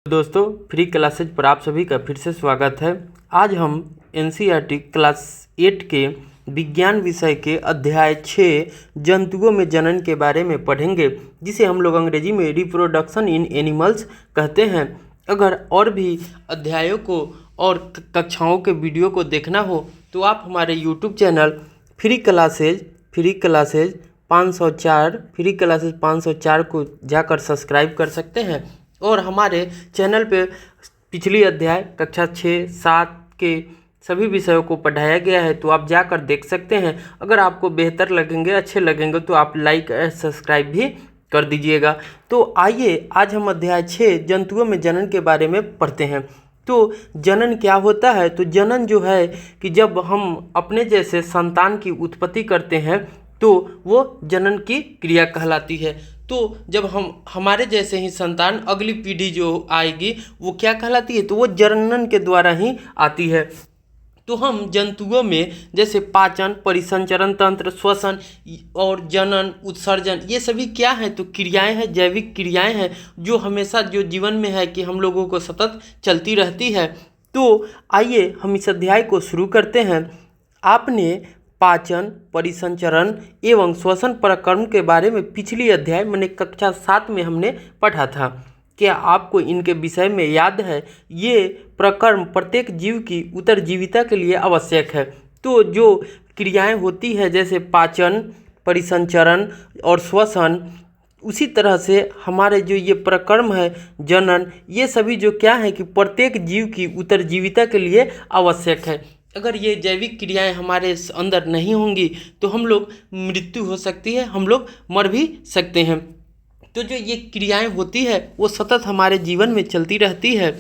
दोस्तों, free classes पर आप सभी का फिर से स्वागत है। आज हम एनसीईआरटी क्लास 8 के विज्ञान विषय के अध्याय 6 जंतुओं में जनन के बारे में पढ़ेंगे, जिसे हम लोग अंग्रेजी में रिप्रोडक्शन इन एनिमल्स कहते हैं। अगर और भी अध्यायों को और कक्षाओं के वीडियो को देखना हो तो आप हमारे यूट्यूब चैनल फ्री क्लासेज 504 को जाकर सब्सक्राइब कर सकते हैं। और हमारे चैनल पे पिछली अध्याय कक्षा 6-7 के सभी विषयों को पढ़ाया गया है, तो आप जाकर देख सकते हैं। अगर आपको बेहतर लगेंगे, अच्छे लगेंगे तो आप लाइक और सब्सक्राइब भी कर दीजिएगा। तो आइए आज हम अध्याय 6 जंतुओं में जनन के बारे में पढ़ते हैं। तो जनन क्या होता है? तो जनन जो है कि जब हम अपने जैसे संतान की उत्पत्ति करते हैं तो वो जनन की क्रिया कहलाती है। तो जब हम हमारे जैसे ही संतान अगली पीढ़ी जो आएगी वो क्या कहलाती है? तो वो जनन के द्वारा ही आती है। तो हम जंतुओं में जैसे पाचन, परिसंचरण तंत्र, श्वसन और जनन, उत्सर्जन, ये सभी क्या है? तो क्रियाएं हैं, जैविक क्रियाएं हैं जो हमेशा जो जीवन में है कि हम लोगों को सतत चलती रहती है। तो आइए हम इस अध्याय को शुरू करते हैं। आपने पाचन, परिसंचरण एवं श्वसन प्रक्रम के बारे में पिछली अध्याय मैंने कक्षा 7 में हमने पढ़ा था। क्या आपको इनके विषय में याद है? ये प्रक्रम प्रत्येक जीव की उत्तरजीविता के लिए आवश्यक है। तो जो क्रियाएं होती है जैसे पाचन, परिसंचरण और श्वसन, उसी तरह से हमारे जो ये प्रक्रम है जनन, ये सभी जो क्या है कि प्रत्येक जीव की उत्तरजीविता के लिए आवश्यक है। अगर ये जैविक क्रियाएं हमारे अंदर नहीं होंगी तो हम लोग मृत्यु हो सकती है, हम लोग मर भी सकते हैं। तो जो ये क्रियाएं होती है वो सतत हमारे जीवन में चलती रहती है।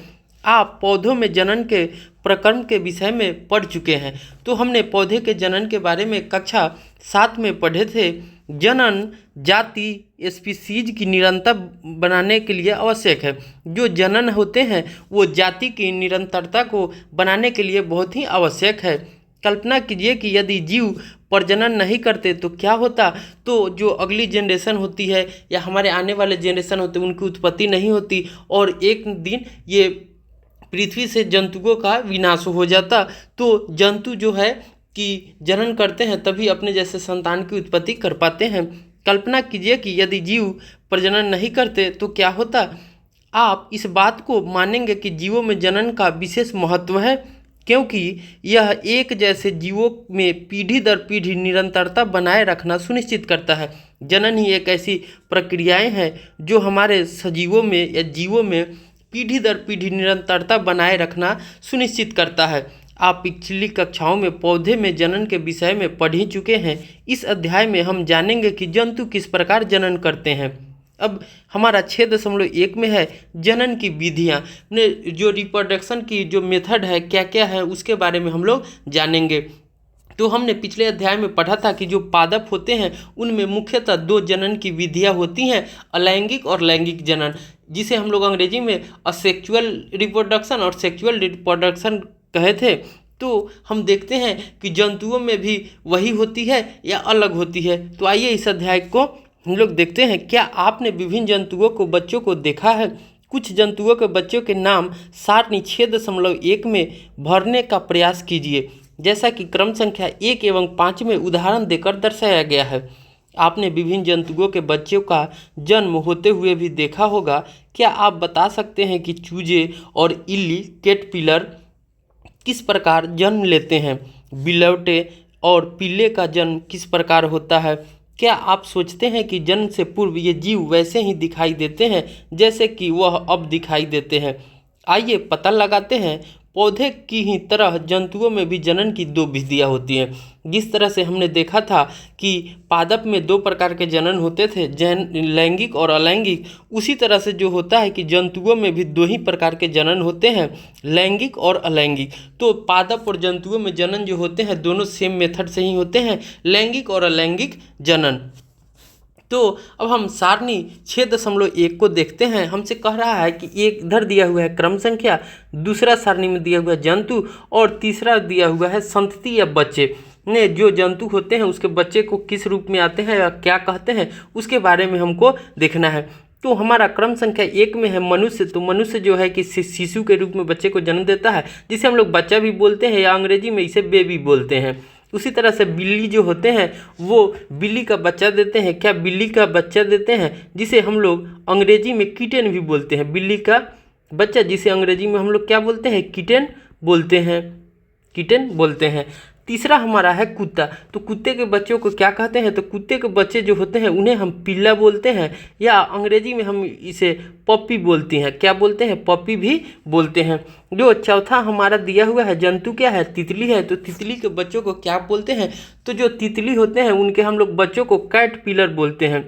आप पौधों में जनन के प्रक्रम के विषय में पढ़ चुके हैं। तो हमने पौधे के जनन के बारे में कक्षा 7 में पढ़े थे। जनन जाति स्पीसीज की निरंतर बनाने के लिए आवश्यक है। जो जनन होते हैं वो जाति की निरंतरता को बनाने के लिए बहुत ही आवश्यक है। कल्पना कीजिए कि यदि जीव प्रजनन नहीं करते तो क्या होता? तो जो अगली जनरेशन होती है या हमारे आने वाले जनरेशन होते हैं उनकी उत्पत्ति नहीं होती और एक दिन ये पृथ्वी से जंतुओं का विनाश हो जाता। तो जंतु जो है कि जनन करते हैं तभी अपने जैसे संतान की उत्पत्ति कर पाते हैं। कल्पना कीजिए कि यदि जीव प्रजनन नहीं करते तो क्या होता? आप इस बात को मानेंगे कि जीवों में जनन का विशेष महत्व है, क्योंकि यह एक जैसे जीवों में पीढ़ी दर पीढ़ी निरंतरता बनाए रखना सुनिश्चित करता है। जनन ही एक ऐसी प्रक्रियाएं हैं जो हमारे सजीवों में या जीवों में पीढ़ी दर पीढ़ी निरंतरता बनाए रखना सुनिश्चित करता है। आप पिछली कक्षाओं में पौधे में जनन के विषय में पढ़ ही चुके हैं। इस अध्याय में हम जानेंगे कि जंतु किस प्रकार जनन करते हैं। अब हमारा 6.1 में है जनन की विधियाँ। जो रिप्रोडक्शन की जो मेथड है क्या क्या है उसके बारे में हम लोग जानेंगे। तो हमने पिछले अध्याय में पढ़ा था कि जो पादप होते हैं उनमें मुख्यतः 2 जनन की विधियाँ होती हैं, अलैंगिक और लैंगिक जनन, जिसे हम लोग अंग्रेजी में असेक्सुअल रिप्रोडक्शन और सेक्सुअल रिप्रोडक्शन कहे थे। तो हम देखते हैं कि जंतुओं में भी वही होती है या अलग होती है। तो आइए इस अध्याय को हम लोग देखते हैं। क्या आपने विभिन्न जंतुओं को बच्चों को देखा है? कुछ जंतुओं के बच्चों के नाम सारणी 6.1 में भरने का प्रयास कीजिए, जैसा कि क्रम संख्या 1 एवं 5 में उदाहरण देकर दर्शाया गया है। आपने विभिन्न जंतुओं के बच्चों का जन्म होते हुए भी देखा होगा। क्या आप बता सकते हैं कि चूजे और इल्ली कैटरपिलर किस प्रकार जन्म लेते हैं? बिलवटे और पिल्ले का जन्म किस प्रकार होता है? क्या आप सोचते हैं कि जन्म से पूर्व ये जीव वैसे ही दिखाई देते हैं जैसे कि वह अब दिखाई देते हैं? आइए पता लगाते हैं। पौधे की ही तरह जंतुओं में भी जनन की 2 विधियाँ होती हैं। जिस तरह से हमने देखा था कि पादप में 2 प्रकार के जनन होते थे, लैंगिक और अलैंगिक, उसी तरह से जो होता है कि जंतुओं में भी 2 ही प्रकार के जनन होते हैं, लैंगिक और अलैंगिक। तो पादप और जंतुओं में जनन जो होते हैं दोनों सेम मेथड से ही होते हैं, लैंगिक और अलैंगिक जनन। तो अब हम सारणी 6.1 को देखते हैं। हमसे कह रहा है कि एक इधर दिया हुआ है क्रम संख्या, दूसरा सारणी में दिया हुआ है जंतु और तीसरा दिया हुआ है संतति या बच्चे। ने जो जंतु होते हैं उसके बच्चे को किस रूप में आते हैं या क्या कहते हैं उसके बारे में हमको देखना है। तो हमारा क्रम संख्या 1 में है मनुष्य। तो मनुष्य जो है कि शिशु के रूप में बच्चे को जन्म देता है, जिसे हम लोग बच्चा भी बोलते हैं या अंग्रेजी में इसे बेबी बोलते हैं। उसी तरह से बिल्ली जो होते हैं वो बिल्ली का बच्चा देते हैं। क्या बिल्ली का बच्चा देते हैं, जिसे हम लोग अंग्रेजी में किटेन भी बोलते हैं। बिल्ली का बच्चा जिसे अंग्रेजी में हम लोग क्या बोलते हैं, किटेन बोलते हैं, किटेन बोलते हैं। तीसरा हमारा है कुत्ता। तो कुत्ते के बच्चों को क्या कहते हैं, तो कुत्ते के बच्चे जो होते हैं उन्हें हम पिल्ला बोलते हैं, या अंग्रेजी में हम इसे पपी बोलते हैं। क्या बोलते हैं, पपी भी बोलते हैं। जो चौथा हमारा दिया हुआ है जंतु क्या है, तितली है। तो तितली के बच्चों को क्या बोलते हैं, तो जो तितली होते हैं उनके हम लोग बच्चों को कैटरपिलर बोलते हैं।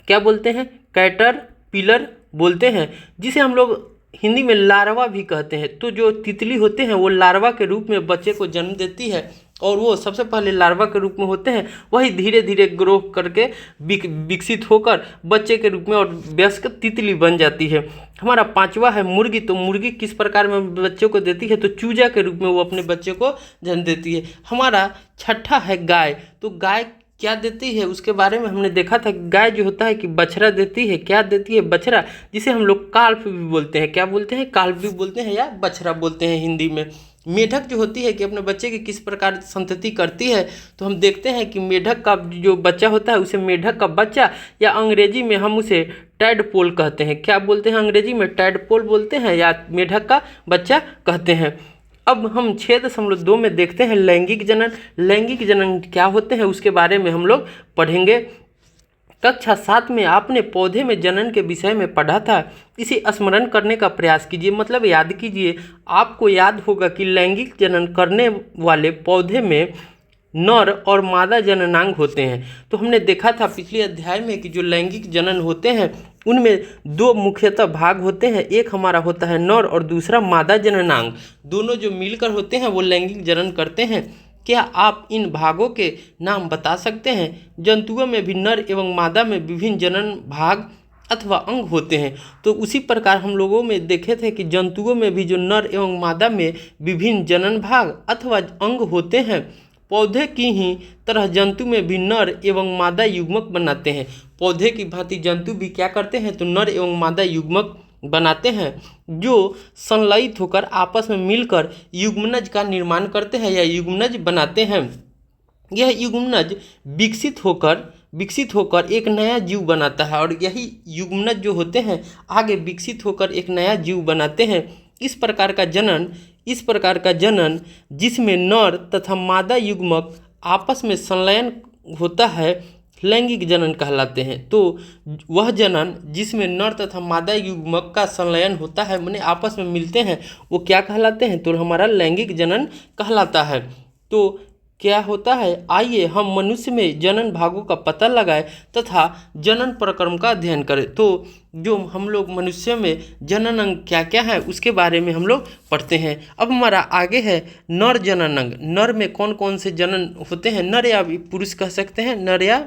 क्या बोलते हैं, कैटरपिलर बोलते हैं, जिसे हम लोग हिंदी में लार्वा भी कहते हैं। तो जो तितली होते हैं वो लार्वा के रूप में बच्चे को जन्म देती है, और वो सबसे पहले लार्वा के रूप में होते हैं, वही धीरे धीरे ग्रो करके विकसित होकर बच्चे के रूप में और वयस्क तितली बन जाती है। हमारा पांचवा है मुर्गी। तो मुर्गी किस प्रकार में बच्चों को देती है, तो चूजा के रूप में वो अपने बच्चे को जन्म देती है। हमारा छठा है गाय। तो गाय क्या देती है उसके बारे में हमने देखा था। गाय जो होता है कि बछड़ा देती है। क्या देती है, बछड़ा, जिसे हम लोग काल्फ भी बोलते हैं। क्या बोलते हैं, काल्फ भी बोलते हैं या बछड़ा बोलते हैं हिंदी में। मेढक जो होती है कि अपने बच्चे की किस प्रकार संतति करती है, तो हम देखते हैं कि मेढक का जो बच्चा होता है उसे मेढक का बच्चा, या अंग्रेजी में हम उसे टैडपोल कहते हैं। क्या बोलते हैं, अंग्रेजी में टैडपोल बोलते हैं या मेढक का बच्चा कहते हैं। अब हम 6.2 में देखते हैं लैंगिक जनन। लैंगिक जनन क्या होते हैं उसके बारे में हम लोग पढ़ेंगे। कक्षा 7 में आपने पौधे में जनन के विषय में पढ़ा था। इसे स्मरण करने का प्रयास कीजिए, मतलब याद कीजिए। आपको याद होगा कि लैंगिक जनन करने वाले पौधे में नर और मादा जननांग होते हैं। तो हमने देखा था पिछले अध्याय में कि जो लैंगिक जनन होते हैं उनमें 2 मुख्यतः भाग होते हैं। एक हमारा होता है नर और दूसरा मादा जननांग। दोनों जो मिलकर होते हैं वो लैंगिक जनन करते हैं। क्या आप इन भागों के नाम बता सकते हैं। जंतुओं में भी नर एवं मादा में विभिन्न जनन भाग अथवा अंग होते हैं। तो उसी प्रकार हम लोगों में देखे थे कि जंतुओं में भी जो नर एवं मादा में विभिन्न जनन भाग अथवा अंग होते हैं। पौधे की ही तरह जंतु में भी नर एवं मादा युग्मक बनाते हैं। पौधे की भांति जंतु भी क्या करते हैं, तो नर एवं मादा युग्मक बनाते हैं, जो संलयित होकर आपस में मिलकर युग्मनज का निर्माण करते हैं या युग्मनज बनाते हैं। यह युग्मनज विकसित होकर एक नया जीव बनाता है, और यही युग्मनज जो होते हैं आगे विकसित होकर एक नया जीव बनाते हैं। इस प्रकार का जनन जिसमें नर तथा मादा युग्मक आपस में संलयन होता है लैंगिक जनन कहलाते हैं। तो वह जनन जिसमें नर तथा मादा युग्मक का संलयन होता है, माने आपस में मिलते हैं, वो क्या कहलाते हैं, तो हमारा लैंगिक जनन कहलाता है। तो क्या होता है, आइए हम मनुष्य में जनन भागों का पता लगाएं तथा जनन प्रक्रम का अध्ययन करें। तो जो हम लोग मनुष्य में जनन अंग क्या क्या है उसके बारे में हम लोग पढ़ते हैं। अब हमारा आगे है नर जनन अंग। नर में कौन कौन से जनन होते हैं, नर या पुरुष कह सकते हैं, नर या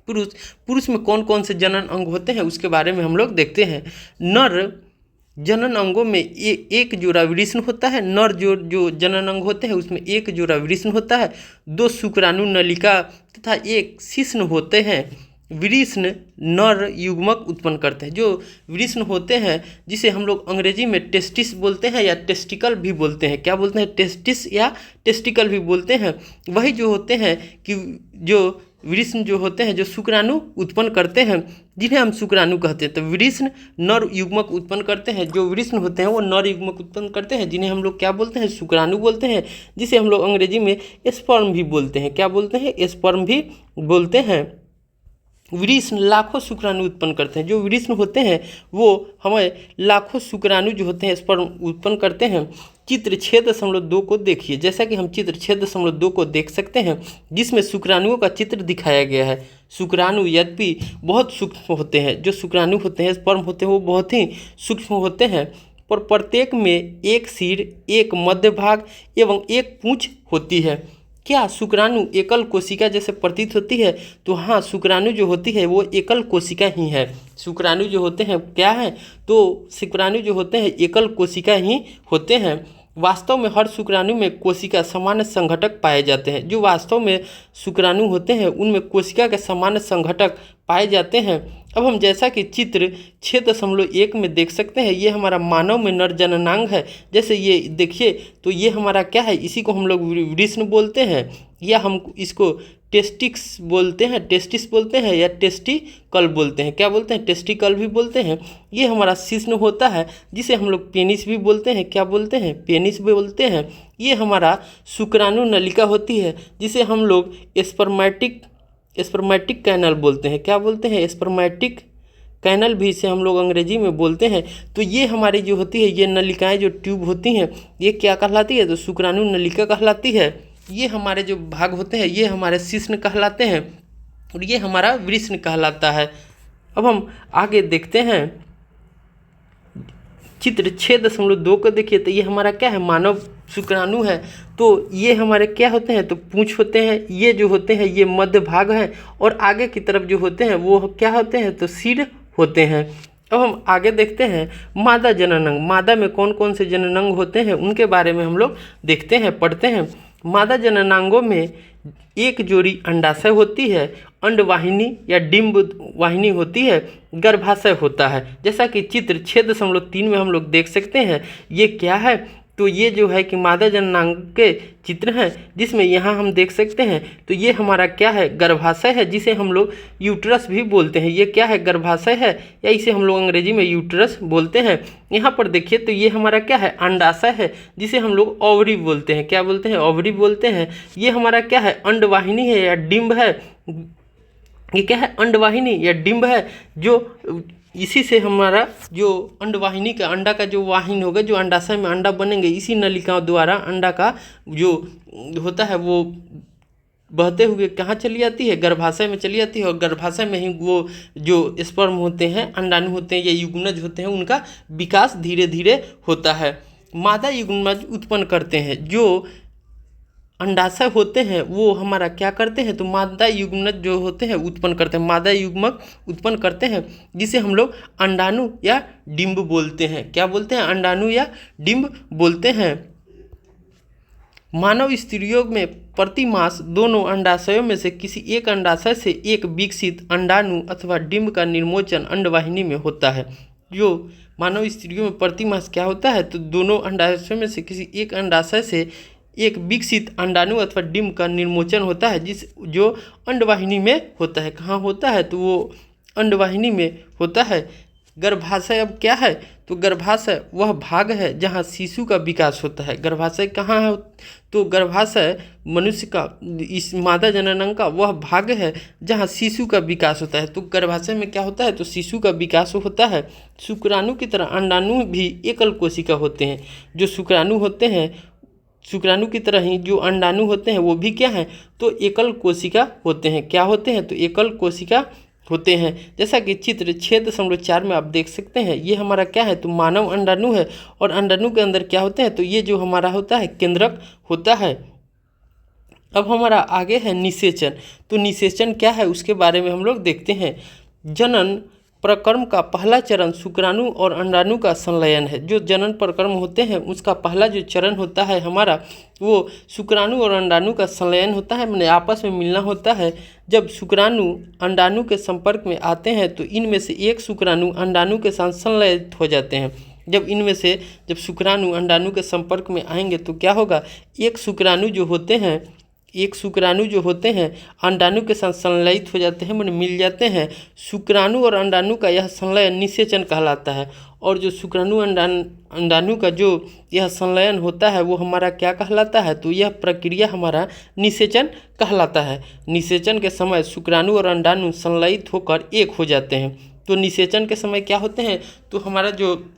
पुरुष में कौन कौन से जनन अंग होते हैं उसके बारे में हम लोग देखते हैं। नर जनन अंगों में एक जोड़ा वृषण होता है। नर जो जनन अंग होते हैं उसमें एक जोड़ा वृषण होता है, 2 शुक्राणु नलिका तथा 1 शिश्न होते हैं। वृषण नर युग्मक उत्पन्न करते हैं। जो वृषण होते हैं जिसे हम लोग अंग्रेजी में टेस्टिस बोलते हैं या टेस्टिकल भी बोलते हैं। क्या बोलते हैं, टेस्टिस या टेस्टिकल भी बोलते हैं। वही जो होते हैं कि जो वृषण जो होते हैं जो शुक्राणु उत्पन्न करते हैं, जिन्हें हम शुक्राणु कहते हैं। तो वृषण नर युग्मक उत्पन्न करते हैं। जो वृषण होते हैं वो नर युग्मक उत्पन्न करते हैं, जिन्हें हम लोग क्या बोलते हैं, शुक्राणु बोलते हैं, जिसे हम लोग अंग्रेजी में स्पर्म भी बोलते हैं। क्या बोलते हैं, स्पर्म भी बोलते हैं। वृषण लाखों शुक्राणु उत्पन्न करते हैं। जो वृषण होते हैं वो हमें लाखों शुक्राणु जो होते हैं स्पर्म उत्पन्न करते हैं। चित्र 6.2 को देखिए। जैसा कि हम चित्र 6.2 को देख सकते हैं, जिसमें शुक्राणुओं का चित्र दिखाया गया है। शुक्राणु यद्यपि बहुत सूक्ष्म होते हैं, जो शुक्राणु होते हैं स्पर्म होते हैं वो बहुत ही सूक्ष्म होते हैं, पर प्रत्येक में एक सिर, एक मध्य भाग एवं एक पूंछ होती है। क्या शुक्राणु एकल कोशिका जैसे प्रतीत होती है, तो हाँ, शुक्राणु जो होती है वो एकल कोशिका ही है। शुक्राणु जो होते हैं क्या है, तो शुक्राणु जो होते हैं एकल कोशिका ही होते हैं। वास्तव में हर शुक्राणु में कोशिका सामान्य संघटक पाए जाते हैं। जो वास्तव में शुक्राणु होते हैं उनमें कोशिका के सामान्य संघटक पाए जाते हैं। अब हम जैसा कि चित्र 6.1 में देख सकते हैं, ये हमारा मानव में नर जननांग है। जैसे ये देखिए तो ये हमारा क्या है, इसी को हम लोग वृषण बोलते हैं या हम इसको टेस्टिक्स बोलते हैं, टेस्टिस बोलते हैं या टेस्टिकल बोलते हैं। क्या बोलते हैं? टेस्टिकल भी बोलते हैं। ये हमारा शिश्न होता है जिसे हम लोग पेनिस भी बोलते हैं। क्या बोलते हैं? पेनिस भी बोलते हैं। ये हमारा शुक्राणु नलिका होती है जिसे हम लोग स्पर्मेटिक कैनल बोलते हैं। क्या बोलते हैं? स्पर्मेटिक कैनल भी इसे हम लोग अंग्रेजी में बोलते हैं। तो ये हमारी जो होती है, ये नलिकाएं जो ट्यूब होती हैं, ये क्या कहलाती है? तो शुक्राणु नलिका कहलाती है। ये हमारे जो भाग होते हैं ये हमारे शिश्न कहलाते हैं और ये हमारा वृषण कहलाता है। अब हम आगे देखते हैं चित्र 6.2 को देखिए तो ये हमारा क्या है? मानव शुक्राणु है। तो ये हमारे क्या होते हैं? तो पूंछ होते हैं। ये जो होते हैं ये मध्य भाग हैं और आगे की तरफ जो होते हैं वो क्या होते हैं? तो सिर होते हैं। अब हम आगे देखते हैं मादा जननांग। मादा में कौन कौन से जननांग होते हैं उनके बारे में हम लोग देखते हैं, पढ़ते हैं। मादा जननांगों में एक जोड़ी अंडाशय होती है, अंडवाहिनी या डिंब वाहिनी होती है, गर्भाशय होता है। जैसा कि चित्र 6.3 में हम लोग देख सकते हैं। ये क्या है? तो ये जो है कि मादा जननांग के चित्र हैं जिसमें यहाँ हम देख सकते हैं। तो ये हमारा क्या है? गर्भाशय है जिसे हम लोग यूट्रस भी बोलते हैं। ये क्या है? गर्भाशय है या इसे हम लोग अंग्रेजी में यूट्रस बोलते हैं। यहाँ पर देखिए तो ये हमारा क्या है? अंडाशय है जिसे हम लोग ओवरी बोलते हैं। क्या बोलते हैं? ओवरी बोलते हैं। ये हमारा क्या है? अंडवाहिनी है या डिंब है। ये क्या है? अंडवाहिनी या डिंब है। जो इसी से हमारा जो अंडवाहिनी का अंडा का जो वाहिनी होगा, जो अंडाशय में अंडा बनेंगे, इसी नलिकाओं द्वारा अंडा का जो होता है वो बहते हुए कहाँ चली जाती है? गर्भाशय में चली जाती है और गर्भाशय में ही वो जो स्पर्म होते हैं, अंडाणु होते हैं या युग्मनज होते हैं, उनका विकास धीरे धीरे होता है। मादा युग्मनज उत्पन्न करते हैं। जो अंडाशय होते हैं वो हमारा क्या करते हैं? तो मादा युग्मनज जो होते हैं उत्पन्न करते हैं, मादा युग्मक उत्पन्न करते हैं जिसे हम लोग अंडाणु या डिंब बोलते हैं। क्या बोलते हैं? अंडाणु या डिंब बोलते हैं। मानव स्त्रियों में प्रति मास दोनों अंडाशयों में से किसी एक अंडाशय से एक विकसित अंडाणु अथवा डिंब का निर्मोचन अंडवाहिनी में होता है। जो मानव स्त्रियों में प्रति मास क्या होता है? तो दोनों अंडाशयों में से किसी एक अंडाशय से एक विकसित अंडाणु अथवा डिंब का निर्मोचन होता है जो अंडवाहिनी में होता है। कहाँ होता है? तो वो अंडवाहिनी में होता है। गर्भाशय अब क्या है? तो गर्भाशय वह भाग है जहाँ शिशु का विकास होता है। गर्भाशय कहाँ है? तो गर्भाशय मनुष्य का, इस मादा जननांग का वह भाग है जहाँ शिशु का विकास होता है। तो गर्भाशय में क्या होता है? तो शिशु का विकास होता है। शुक्राणु की तरह अंडाणु भी एकल कोशिका होते हैं। जो शुक्राणु होते हैं, शुक्राणु की तरह ही जो अंडाणु होते हैं वो भी क्या है? तो एकल कोशिका होते हैं। क्या होते हैं? तो एकल कोशिका होते हैं। जैसा कि चित्र 6.4 में आप देख सकते हैं, ये हमारा क्या है? तो मानव अंडाणु है और अंडाणु के अंदर क्या होते हैं? तो ये जो हमारा होता है केंद्रक होता है। अब हमारा आगे है निषेचन। तो निषेचन क्या है उसके बारे में हम लोग देखते हैं। जनन प्रक्रम का पहला चरण शुक्राणु और अंडाणु का संलयन है। जो जनन प्रक्रम होते हैं उसका पहला जो चरण होता है हमारा, वो शुक्राणु और अंडाणु का संलयन होता है, मैंने आपस में मिलना होता है। जब शुक्राणु अंडाणु के संपर्क में आते हैं तो इनमें से एक शुक्राणु अंडाणु के साथ संलयित हो जाते हैं। जब शुक्राणु अंडाणु के संपर्क में आएंगे तो क्या होगा? एक शुक्राणु जो होते हैं अंडाणु के साथ संलयित हो जाते हैं, मैंने मिल जाते हैं। शुक्राणु और अंडाणु का यह संलयन निषेचन कहलाता है। और जो शुक्राणु अंडाणु का जो यह संलयन होता है वो हमारा क्या कहलाता है? तो यह प्रक्रिया हमारा निषेचन कहलाता है। निषेचन के समय शुक्राणु और अंडाणु संलयित होकर एक हो जाते हैं। तो निषेचन के समय क्या होते हैं? तो हमारा जो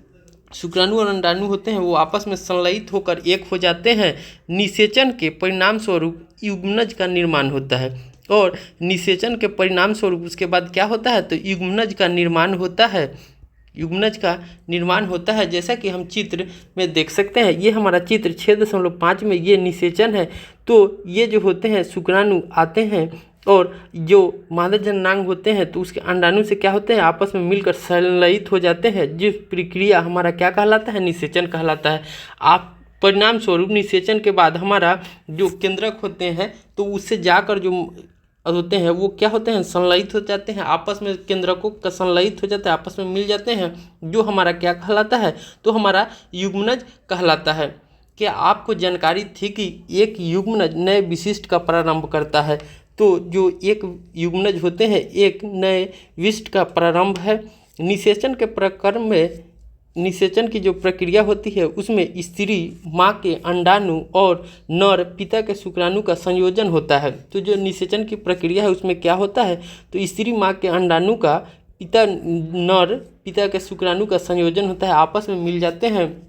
शुक्राणु और अंडाणु होते हैं वो आपस में संलयित होकर एक हो जाते हैं। निषेचन के परिणाम स्वरूप युग्मनज का निर्माण होता है और निषेचन के परिणाम स्वरूप उसके बाद क्या होता है? तो युग्मनज का निर्माण होता है। युग्मनज का निर्माण होता है जैसा कि हम चित्र में देख सकते हैं। ये हमारा चित्र 6.5 में ये निषेचन है। तो ये जो होते हैं शुक्राणु आते हैं और जो मादा जननांग होते हैं तो उसके अंडाणु से क्या होते हैं? आपस में मिलकर संलयित हो जाते हैं। जिस प्रक्रिया हमारा क्या कहलाता है? निषेचन कहलाता है। आप परिणाम स्वरूप निषेचन के बाद हमारा जो केंद्रक होते हैं तो उससे जाकर जो होते हैं वो क्या होते हैं, संलयित हो जाते हैं आपस में, केंद्रकों का संलयित हो जाता है, आपस में मिल जाते हैं, जो हमारा क्या कहलाता है, तो हमारा युग्मनज कहलाता है। क्या आपको जानकारी थी कि एक युग्मनज नए विशिष्ट का प्रारंभ करता है? तो जो एक युग्मनज होते हैं एक नए विशिष्ट का प्रारंभ है। निषेचन के प्रक्रम में निषेचन की जो प्रक्रिया होती है उसमें स्त्री माँ के अंडाणु और नर पिता के शुक्राणु का संयोजन होता है। तो जो निषेचन की प्रक्रिया है उसमें क्या होता है, तो स्त्री माँ के अंडाणु का नर पिता के शुक्राणु का संयोजन होता है, आपस में मिल जाते हैं।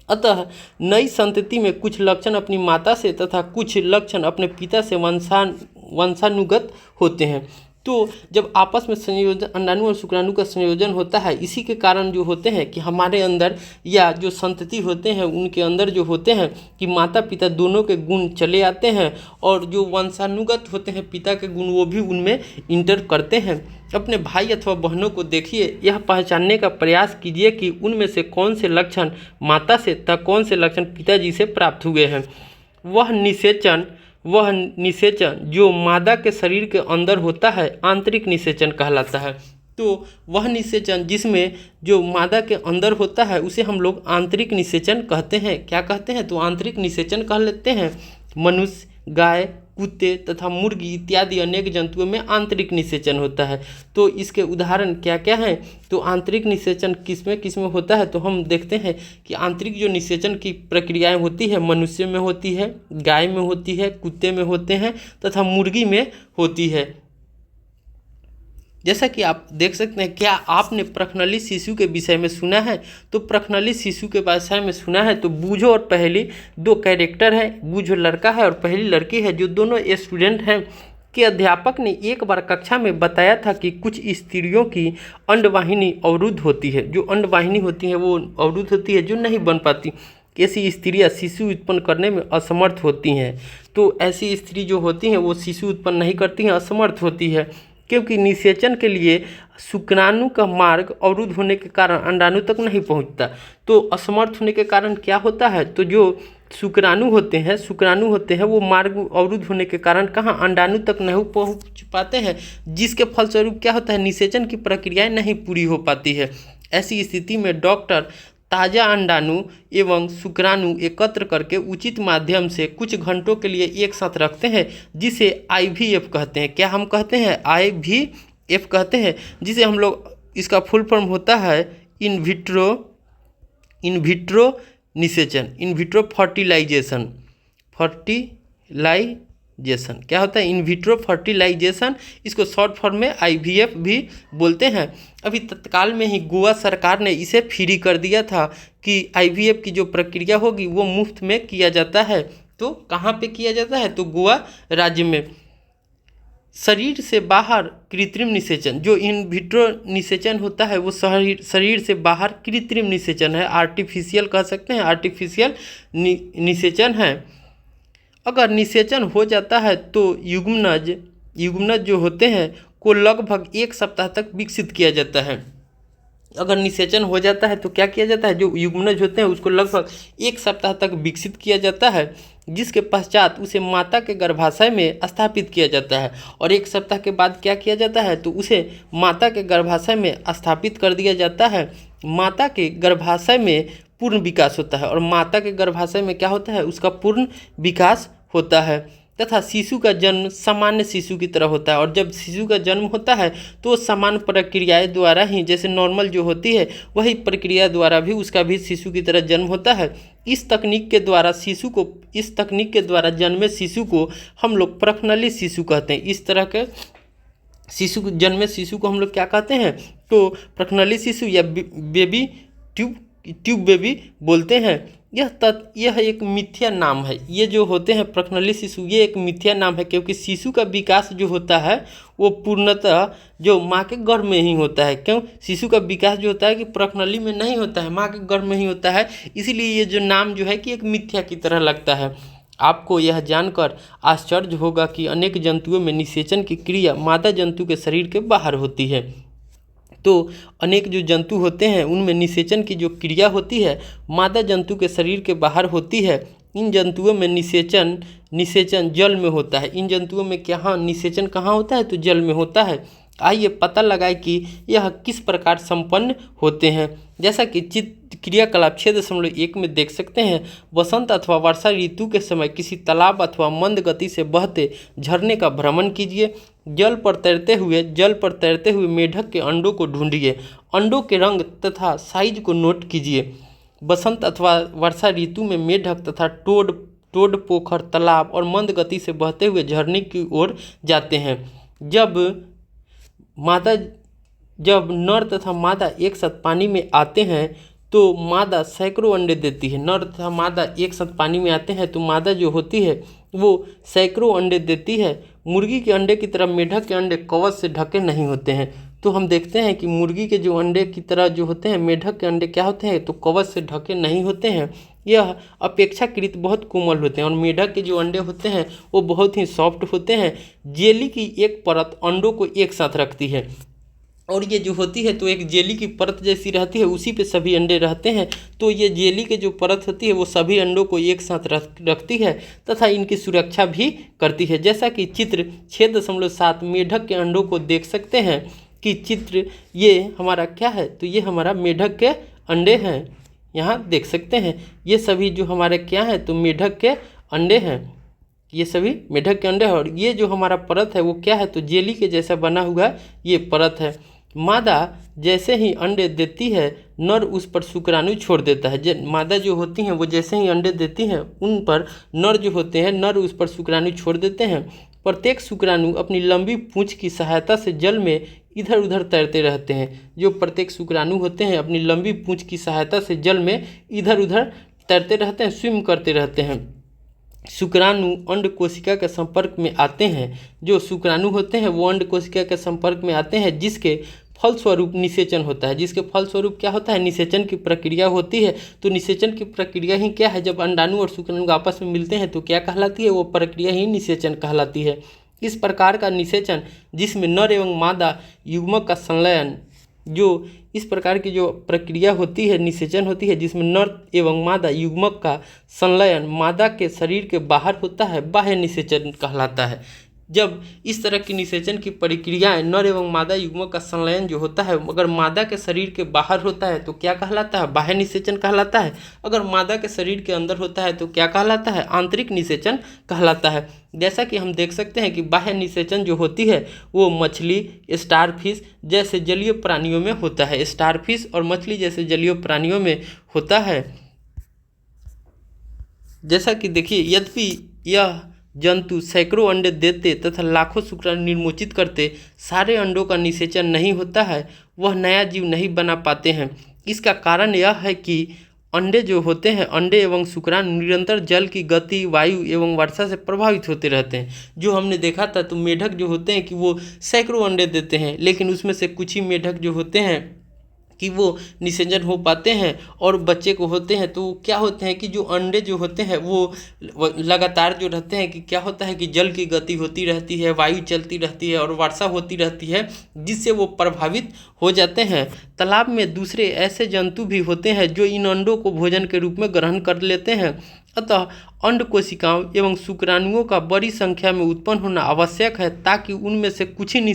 अतः नई संतति में कुछ लक्षण अपनी माता से तथा कुछ लक्षण अपने पिता से वंशानुगत होते हैं। तो जब आपस में संयोजन अंडाणु और शुक्राणु का संयोजन होता है, इसी के कारण जो होते हैं कि हमारे अंदर या जो संतति होते हैं उनके अंदर जो होते हैं कि माता पिता दोनों के गुण चले आते हैं, और जो वंशानुगत होते हैं पिता के गुण वो भी उनमें इंटर करते हैं। अपने भाई अथवा बहनों को देखिए, यह पहचानने का प्रयास कीजिए कि उनमें से कौन से लक्षण माता से तथा कौन से लक्षण पिताजी से प्राप्त हुए हैं। वह निषेचन जो मादा के शरीर के अंदर होता है आंतरिक निषेचन कहलाता है। तो वह निषेचन जिसमें जो मादा के अंदर होता है उसे हम लोग आंतरिक निषेचन कहते हैं। क्या कहते हैं, तो आंतरिक निषेचन कह लेते हैं। मनुष्य, गाय, कुत्ते तथा मुर्गी इत्यादि अनेक जंतुओं में आंतरिक निषेचन होता है। तो इसके उदाहरण क्या क्या हैं, तो आंतरिक निषेचन किसमें होता है, तो हम देखते हैं कि आंतरिक जो निषेचन की प्रक्रियाएं होती है मनुष्य में होती है, गाय में होती है, कुत्ते में होते हैं तथा मुर्गी में होती है। जैसा कि आप देख सकते हैं, क्या आपने प्रखनली शिशु के विषय में सुना है, तो प्रखनली शिशु के विषय में सुना है तो बूझो और पहली दो कैरेक्टर है, बूझो लड़का है और पहली लड़की है, जो दोनों स्टूडेंट हैं कि अध्यापक ने एक बार कक्षा में बताया था कि कुछ स्त्रियों की अंडवाहिनी अवरुद्ध होती है। जो अंडवाहिनी होती है वो अवरुद्ध होती है, जो नहीं बन पाती। ऐसी स्त्रियाँ शिशु उत्पन्न करने में असमर्थ होती हैं। तो ऐसी स्त्री जो होती हैं वो शिशु उत्पन्न नहीं करती हैं, असमर्थ होती है, क्योंकि निषेचन के लिए शुक्राणु का मार्ग अवरुद्ध होने के कारण अंडाणु तक नहीं पहुंचता। तो असमर्थ होने के कारण क्या होता है, तो जो शुक्राणु होते हैं वो मार्ग अवरुद्ध होने के कारण कहाँ अंडाणु तक नहीं पहुंच पाते हैं, जिसके फलस्वरूप क्या होता है, निषेचन की प्रक्रियाएं नहीं पूरी हो पाती है। ऐसी स्थिति में डॉक्टर ताज़ा अंडाणु एवं शुक्राणु एकत्र करके उचित माध्यम से कुछ घंटों के लिए एक साथ रखते हैं, जिसे IVF कहते हैं। क्या हम कहते हैं, IVF कहते हैं, जिसे हम लोग, इसका फुल फॉर्म होता है इन विट्रो निषेचन, इन विट्रो फर्टिलाइजेशन। क्या होता है, इन विट्रो फर्टिलाइजेशन, इसको शॉर्ट फॉर्म में IVF भी बोलते हैं। अभी तत्काल में ही गोवा सरकार ने इसे फ्री कर दिया था कि IVF की जो प्रक्रिया होगी वो मुफ्त में किया जाता है। तो कहाँ पे किया जाता है, तो गोवा राज्य में। शरीर से बाहर कृत्रिम निषेचन, जो इन विट्रो निषेचन होता है वो शरीर से बाहर कृत्रिम निषेचन है, आर्टिफिशियल कह सकते हैं, आर्टिफिशियल निषेचन है। अगर निषेचन हो जाता है तो युग्मनज जो होते हैं को लगभग 1 सप्ताह तक विकसित किया जाता है। अगर निषेचन हो जाता है तो क्या किया जाता है, जो युग्मनज होते हैं उसको लगभग 1 सप्ताह तक विकसित किया जाता है, जिसके पश्चात उसे माता के गर्भाशय में स्थापित किया जाता है। और 1 सप्ताह के बाद क्या किया जाता है, तो उसे माता के गर्भाशय में स्थापित कर दिया जाता है। माता के गर्भाशय में पूर्ण विकास होता है, और माता के गर्भाशय में क्या होता है, उसका पूर्ण विकास होता है, तथा शिशु का जन्म सामान्य शिशु की तरह होता है। और जब शिशु का जन्म होता है तो सामान्य प्रक्रियाएं द्वारा ही, जैसे नॉर्मल जो होती है वही प्रक्रिया द्वारा भी उसका भी शिशु की तरह जन्म होता है। इस तकनीक के द्वारा जन्मे शिशु को हम लोग प्रखनली शिशु कहते हैं। इस तरह के जन्मे शिशु को हम लोग क्या कहते हैं, तो प्रखनली शिशु या बेबी ट्यूब बेबी बोलते हैं। यह एक मिथ्या नाम है। ये जो होते हैं प्रखनली शिशु, ये एक मिथ्या नाम है, क्योंकि शिशु का विकास जो होता है वो पूर्णतः जो माँ के गर्भ में ही होता है। क्यों, शिशु का विकास जो होता है कि प्रखनली में नहीं होता है, माँ के गर्भ में ही होता है। इसीलिए ये जो नाम जो है कि एक मिथ्या की तरह लगता है। आपको यह जानकर आश्चर्य होगा कि अनेक जंतुओं में निषेचन की क्रिया मादा जंतु के शरीर के बाहर होती है। तो अनेक जो जंतु होते हैं उनमें निषेचन की जो क्रिया होती है मादा जंतु के शरीर के बाहर होती है। इन जंतुओं में निषेचन जल में होता है। इन जंतुओं में क्या निषेचन कहाँ होता है? तो जल में होता है। आइए पता लगाए कि यह किस प्रकार संपन्न होते हैं। जैसा कि क्रियाकलाप 6.1 में देख सकते हैं, वसंत अथवा वर्षा ऋतु के समय किसी तालाब अथवा मंद गति से बहते झरने का भ्रमण कीजिए। जल पर तैरते हुए मेढक के अंडों को ढूंढिए। अंडों के रंग तथा साइज को नोट कीजिए। बसंत अथवा वर्षा ऋतु में मेढक तथा टोड पोखर, तालाब और मंद गति से बहते हुए झरने की ओर जाते हैं। जब नर तथा मादा एक साथ पानी में आते हैं तो मादा सैकड़ों अंडे देती है। नर तथा मादा एक साथ पानी में आते हैं तो मादा जो होती है वो सैकड़ों अंडे देती है। मुर्गी के अंडे की तरह मेढक के अंडे कवच से ढके नहीं होते हैं। तो हम देखते हैं कि मुर्गी के जो अंडे की तरह जो होते हैं मेढक के अंडे क्या होते हैं? तो कवच से ढके नहीं होते हैं। यह अपेक्षाकृत बहुत कोमल होते हैं और मेढक के जो अंडे होते हैं वो बहुत ही सॉफ्ट होते हैं। जेली की एक परत अंडों को एक साथ रखती है और ये जो होती है तो एक जेली की परत जैसी रहती है, उसी पे सभी अंडे रहते हैं। तो ये जेली के जो परत होती है वो सभी अंडों को एक साथ रखती है तथा इनकी सुरक्षा भी करती है। जैसा कि चित्र 6.7 मेढक के अंडों को देख सकते हैं कि चित्र ये हमारा क्या है? तो ये हमारा मेढक के अंडे हैं। यहाँ देख सकते हैं ये सभी जो हमारे क्या हैं? तो मेढक के अंडे हैं। ये सभी मेढक के अंडे हैं और ये जो हमारा परत है वो क्या है? तो जेली के जैसा बना हुआ ये परत है। मादा जैसे ही अंडे देती है नर उस पर शुक्राणु छोड़ देता है। मादा जो होती हैं वो जैसे ही अंडे देती हैं उन पर नर जो होते हैं नर उस पर शुक्राणु छोड़ देते हैं। प्रत्येक शुक्राणु अपनी लंबी पूंछ की सहायता से जल में इधर उधर तैरते रहते हैं। जो प्रत्येक शुक्राणु होते हैं अपनी लंबी पूंछ की सहायता से जल में इधर उधर तैरते रहते हैं, स्विम करते रहते हैं। शुक्राणु अंड कोशिका के संपर्क में आते हैं। जो शुक्राणु होते हैं वो अंड कोशिका के संपर्क में आते हैं जिसके फलस्वरूप निषेचन होता है। जिसके फलस्वरूप क्या होता है? निषेचन की प्रक्रिया होती है। तो निषेचन की प्रक्रिया ही क्या है? जब अंडाणु और शुक्राणु आपस में मिलते हैं तो क्या कहलाती है? वो प्रक्रिया ही निषेचन कहलाती है। इस प्रकार का निषेचन जिसमें नर एवं मादा युग्मक का संलयन, जो इस प्रकार की जो प्रक्रिया होती है निषेचन होती है जिसमें नर एवं मादा युग्मक का संलयन मादा के शरीर के बाहर होता है, बाह्य निषेचन कहलाता है। जब इस तरह की निषेचन की प्रक्रियाएं नर एवं मादा युग्मक का संलयन जो होता है अगर मादा के शरीर के बाहर होता है तो क्या कहलाता है? बाह्य निषेचन कहलाता है। अगर मादा के शरीर के अंदर होता है तो क्या कहलाता है? आंतरिक निषेचन कहलाता है। जैसा कि हम देख सकते हैं कि बाह्य निषेचन जो होती है वो मछली, स्टारफिश जैसे जलीय प्राणियों में होता है। स्टारफिश और मछली जैसे जलीय प्राणियों में होता है। जैसा कि देखिए, यद्यपि यह जंतु सैकड़ों अंडे देते तथा लाखों शुक्राणु निर्मोचित करते, सारे अंडों का निषेचन नहीं होता है, वह नया जीव नहीं बना पाते हैं। इसका कारण यह है कि अंडे जो होते हैं, अंडे एवं शुक्राणु निरंतर जल की गति, वायु एवं वर्षा से प्रभावित होते रहते हैं। जो हमने देखा था तो मेढक जो होते हैं कि वो सैकड़ों अंडे देते हैं, लेकिन उसमें से कुछ ही मेढक जो होते हैं कि वो निषेचन हो पाते हैं और बच्चे को होते हैं। तो क्या होते हैं कि जो अंडे जो होते हैं वो लगातार जो रहते हैं कि क्या होता है कि जल की गति होती रहती है, वायु चलती रहती है और वर्षा होती रहती है, जिससे वो प्रभावित हो जाते हैं। तालाब में दूसरे ऐसे जंतु भी होते हैं जो इन अंडों को भोजन के रूप में ग्रहण कर लेते हैं। अतः अंड कोशिकाओं एवं शुक्राणुओं का बड़ी संख्या में उत्पन्न होना आवश्यक है ताकि उनमें से कुछ ही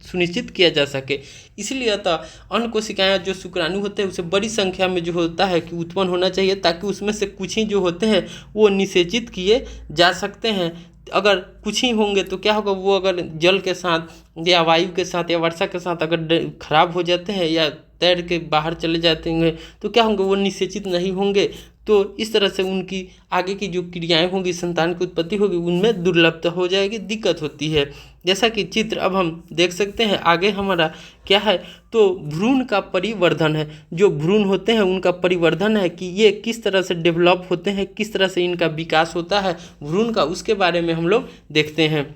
सुनिश्चित किया जा सके। इसलिए अतः अंड कोशिकाएं जो शुक्राणु होते हैं उसे बड़ी संख्या में जो होता है कि उत्पन्न होना चाहिए ताकि उसमें से कुछ ही जो होते हैं वो निषेचित किए जा सकते हैं। अगर कुछ ही होंगे तो क्या होगा, वो अगर जल के साथ या वायु के साथ या वर्षा के साथ अगर खराब हो जाते हैं या तैर के बाहर चले जाते हैं तो क्या होंगे, वो निषेचित नहीं होंगे। तो इस तरह से उनकी आगे की जो क्रियाएं होंगी, संतान की उत्पत्ति होगी, उनमें दुर्लभता हो जाएगी, दिक्कत होती है। जैसा कि चित्र अब हम देख सकते हैं आगे हमारा क्या है, तो भ्रूण का परिवर्धन है। जो भ्रूण होते हैं उनका परिवर्धन है कि ये किस तरह से डेवलप होते हैं, किस तरह से इनका विकास होता है भ्रूण का, उसके बारे में हम लोग देखते हैं।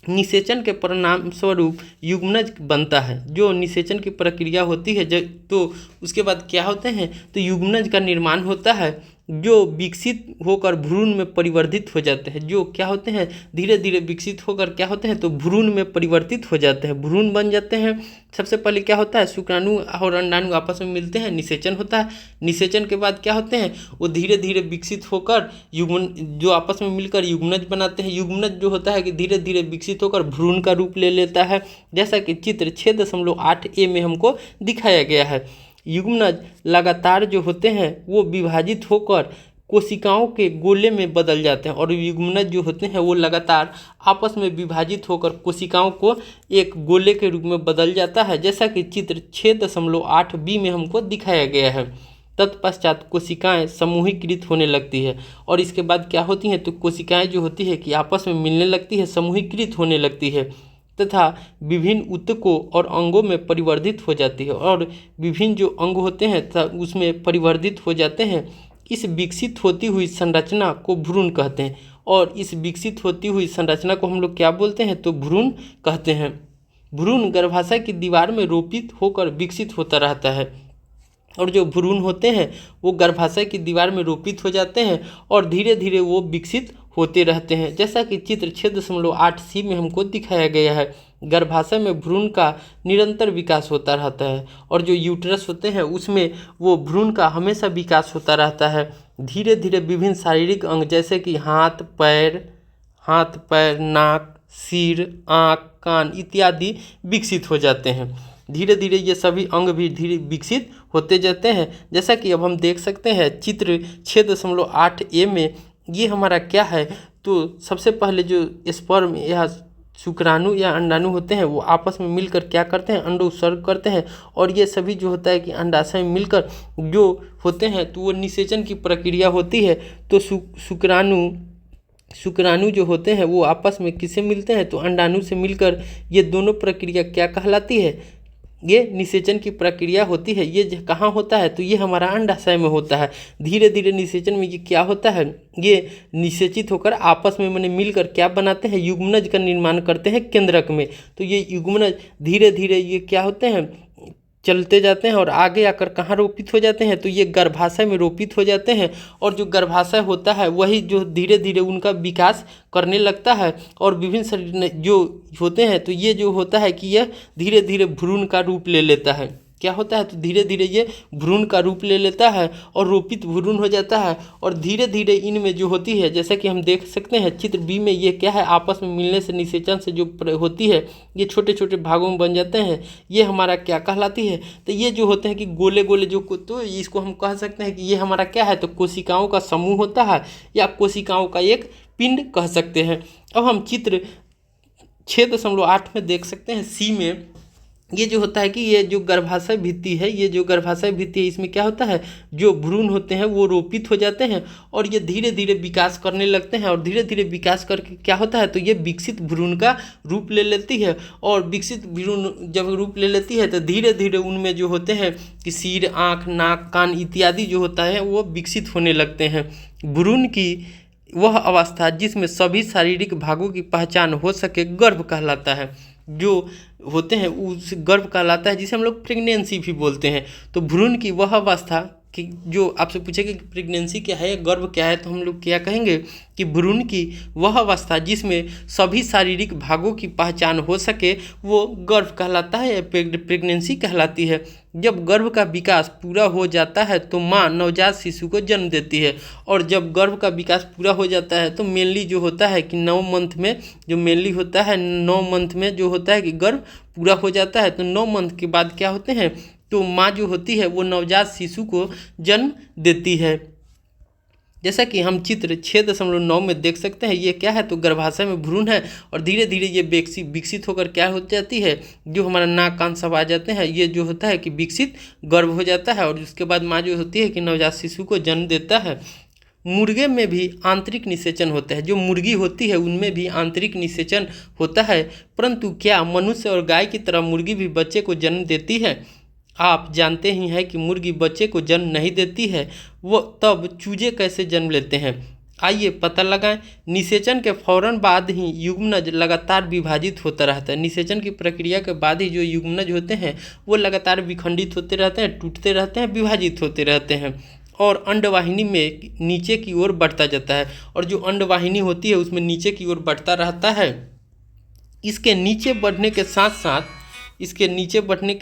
निषेचन के परिणाम स्वरूप युग्मनज बनता है। जो निषेचन की प्रक्रिया होती है तो उसके बाद क्या होते हैं, तो युग्मनज का निर्माण होता है। जो विकसित होकर भ्रूण में परिवर्तित हो जाते हैं, जो क्या होते हैं धीरे धीरे विकसित होकर क्या होते हैं तो भ्रूण में परिवर्तित हो जाते हैं, भ्रूण बन जाते हैं। सबसे पहले क्या होता है, शुक्राणु और अंडाणु आपस में मिलते हैं, निषेचन होता है। निषेचन के बाद क्या होते हैं, वो धीरे धीरे विकसित होकर युग्मन जो आपस में मिलकर युग्मनज बनाते हैं। युग्मनज जो होता है कि धीरे धीरे विकसित होकर भ्रूण का रूप ले लेता है, जैसा कि चित्र 6.8a में हमको दिखाया गया है। युग्मनज लगातार जो होते हैं वो विभाजित होकर कोशिकाओं के गोले में बदल जाते हैं, और युग्मनज जो होते हैं वो लगातार आपस में विभाजित होकर कोशिकाओं को एक गोले के रूप में बदल जाता है, जैसा कि चित्र 6.8b में हमको दिखाया गया है। तत्पश्चात कोशिकाएं समूहीकृत होने लगती है, और इसके बाद क्या होती हैं तो कोशिकाएं जो होती है कि आपस में मिलने लगती है, समूहीकृत होने लगती है तथा विभिन्न ऊतकों और अंगों में परिवर्तित हो जाती है, और विभिन्न जो अंग होते हैं उसमें परिवर्तित हो जाते हैं। इस विकसित होती हुई संरचना को भ्रूण कहते हैं, और इस विकसित होती हुई संरचना को हम लोग क्या बोलते हैं तो भ्रूण कहते हैं। भ्रूण गर्भाशय की दीवार में रोपित होकर विकसित होता रहता है, और जो भ्रूण होते हैं वो गर्भाशय की दीवार में रोपित हो जाते हैं और धीरे धीरे वो विकसित होते रहते हैं, जैसा कि चित्र 6.8c में हमको दिखाया गया है। गर्भाशय में भ्रूण का निरंतर विकास होता रहता है, और जो यूट्रस होते हैं उसमें वो भ्रूण का हमेशा विकास होता रहता है। धीरे धीरे विभिन्न शारीरिक अंग जैसे कि हाथ पैर, नाक, सिर, आँख, कान इत्यादि विकसित हो जाते हैं। धीरे धीरे ये सभी अंग भी धीरे विकसित होते जाते हैं, जैसा कि अब हम देख सकते हैं चित्र 6.8a में। ये हमारा क्या है तो सबसे पहले जो स्पर्म या शुक्राणु या अंडाणु होते हैं वो आपस में मिलकर क्या करते हैं, अंडोत्सर्ग करते हैं, और ये सभी जो होता है कि अंडाशय में मिलकर जो होते हैं तो वो निषेचन की प्रक्रिया होती है। तो शुक्राणु जो होते हैं वो आपस में किससे मिलते हैं तो अंडाणु से मिलकर ये दोनों प्रक्रिया क्या कहलाती है, ये निषेचन की प्रक्रिया होती है। ये कहाँ होता है तो ये हमारा अंडाशय में होता है। धीरे धीरे निषेचन में ये क्या होता है, ये निषेचित होकर आपस में मिलकर क्या बनाते हैं, युग्मनज का निर्माण करते हैं केंद्रक में। तो ये युग्मनज धीरे धीरे ये क्या होते हैं चलते जाते हैं और आगे आकर कहाँ रोपित हो जाते हैं तो ये गर्भाशय में रोपित हो जाते हैं, और जो गर्भाशय होता है वही जो धीरे धीरे उनका विकास करने लगता है, और विभिन्न शरीर जो होते हैं तो ये जो होता है कि यह धीरे धीरे भ्रूण का रूप ले लेता है। क्या होता है तो धीरे धीरे ये भ्रूण का रूप ले लेता है और रोपित भ्रूण हो जाता है, और धीरे धीरे इनमें जो होती है जैसा कि हम देख सकते हैं चित्र बी में, ये क्या है आपस में मिलने से निषेचन से जो होती है ये छोटे छोटे भागों में बन जाते हैं। ये हमारा क्या कहलाती है तो ये जो होते हैं कि गोले गोले जो, तो इसको हम कह सकते हैं कि ये हमारा क्या है तो कोशिकाओं का समूह होता है, या कोशिकाओं का एक पिंड कह सकते हैं। अब हम चित्र 6.8 में देख सकते हैं सी में, ये जो होता है कि ये जो गर्भाशय भित्ति है, ये जो गर्भाशय भित्ति है इसमें क्या होता है जो भ्रूण होते हैं वो रोपित हो जाते हैं, और ये धीरे धीरे विकास करने लगते हैं, और धीरे धीरे विकास करके क्या होता है तो ये विकसित भ्रूण का रूप ले लेती है। और विकसित भ्रूण जब रूप ले लेती है तो धीरे धीरे उनमें जो होते हैं कि सिर, आँख, नाक, कान इत्यादि जो होता है वो विकसित होने लगते हैं। भ्रूण की वह अवस्था जिसमें सभी शारीरिक भागों की पहचान हो सके गर्भ कहलाता है। जो होते हैं उस गर्भ कहलाता है, जिसे हम लोग प्रेगनेंसी भी बोलते हैं। तो भ्रूण की वह अवस्था कि जो आपसे पूछेगा कि प्रेगनेंसी क्या है, गर्भ क्या है, तो हम लोग क्या कहेंगे कि भ्रूण की वह अवस्था जिसमें सभी शारीरिक भागों की पहचान हो सके वो गर्भ कहलाता है, प्रेगनेंसी कहलाती है। जब गर्भ का विकास पूरा हो जाता है तो माँ नवजात शिशु को जन्म देती है, और जब गर्भ का विकास पूरा हो जाता है तो मेनली जो होता है कि 9 मंथ में जो मेनली होता है 9 मंथ में जो होता है कि गर्भ पूरा हो जाता है। तो 9 मंथ के बाद क्या होते हैं तो माँ जो होती है वो नवजात शिशु को जन्म देती है। जैसा कि हम चित्र 6.9 में देख सकते हैं, ये क्या है तो गर्भाशय में भ्रूण है, और धीरे धीरे ये विकसित होकर क्या हो जाती है जो हमारा नाक कान सब आ जाते हैं, ये जो होता है कि विकसित गर्भ हो जाता है, और उसके बाद माँ जो होती है कि नवजात शिशु को जन्म देता है। मुर्गे में भी आंतरिक निषेचन होता है, जो मुर्गी होती है उनमें भी आंतरिक निषेचन होता है, परंतु क्या मनुष्य और गाय की तरह मुर्गी भी बच्चे को जन्म देती है? आप जानते ही हैं कि मुर्गी बच्चे को जन्म नहीं देती है, वो तब चूजे कैसे जन्म लेते हैं? आइए पता लगाएं। निषेचन के फौरन बाद ही युग्मनज लगातार विभाजित होता रहता है। निषेचन की प्रक्रिया के बाद ही जो युग्मनज होते हैं वो लगातार विखंडित होते रहते हैं, टूटते रहते हैं, विभाजित होते रहते हैं, और अंडवाहिनी में नीचे की ओर बढ़ता जाता है, और जो अंडवाहिनी होती है उसमें नीचे की ओर बढ़ता रहता है। इसके नीचे बढ़ने के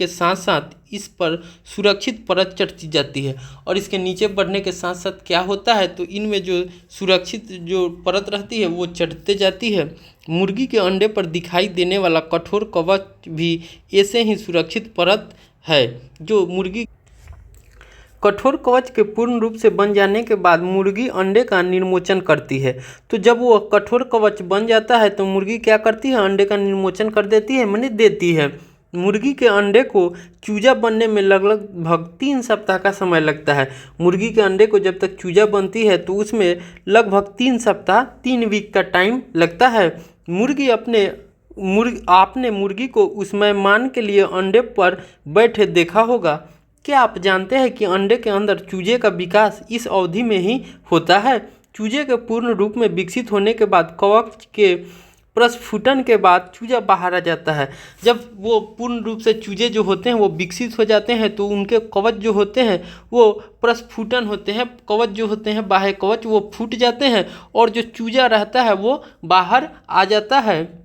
साथ साथ इस पर सुरक्षित परत चढ़ती जाती है, और इसके नीचे बढ़ने के साथ साथ क्या होता है, तो इनमें जो सुरक्षित जो परत रहती है वो चढ़ते जाती है। मुर्गी के अंडे पर दिखाई देने वाला कठोर कवच भी ऐसे ही सुरक्षित परत है। जो मुर्गी कठोर कवच के पूर्ण रूप से बन जाने के बाद मुर्गी अंडे का निर्मोचन करती है। तो जब वो कठोर कवच बन जाता है तो मुर्गी क्या करती है, अंडे का निर्मोचन कर देती है, माने देती है। मुर्गी के अंडे को चूजा बनने में लगभग 3 सप्ताह का समय लगता है। मुर्गी के अंडे को जब तक चूजा बनती है तो उसमें लगभग 3 सप्ताह 3 वीक का टाइम लगता है। आपने मुर्गी को उस मेहमान के लिए अंडे पर बैठे देखा होगा। क्या आप जानते हैं कि अंडे के अंदर चूजे का विकास इस अवधि में ही होता है? चूजे के पूर्ण रूप में विकसित होने के बाद कवच के प्रस्फुटन के बाद चूजा बाहर आ जाता है। जब वो पूर्ण रूप से चूजे जो होते हैं वो विकसित हो जाते हैं तो उनके कवच जो होते हैं वो प्रस्फुटन होते हैं, कवच जो होते हैं बाह्य कवच वो फूट जाते हैं, और जो चूजा रहता है वो बाहर आ जाता है।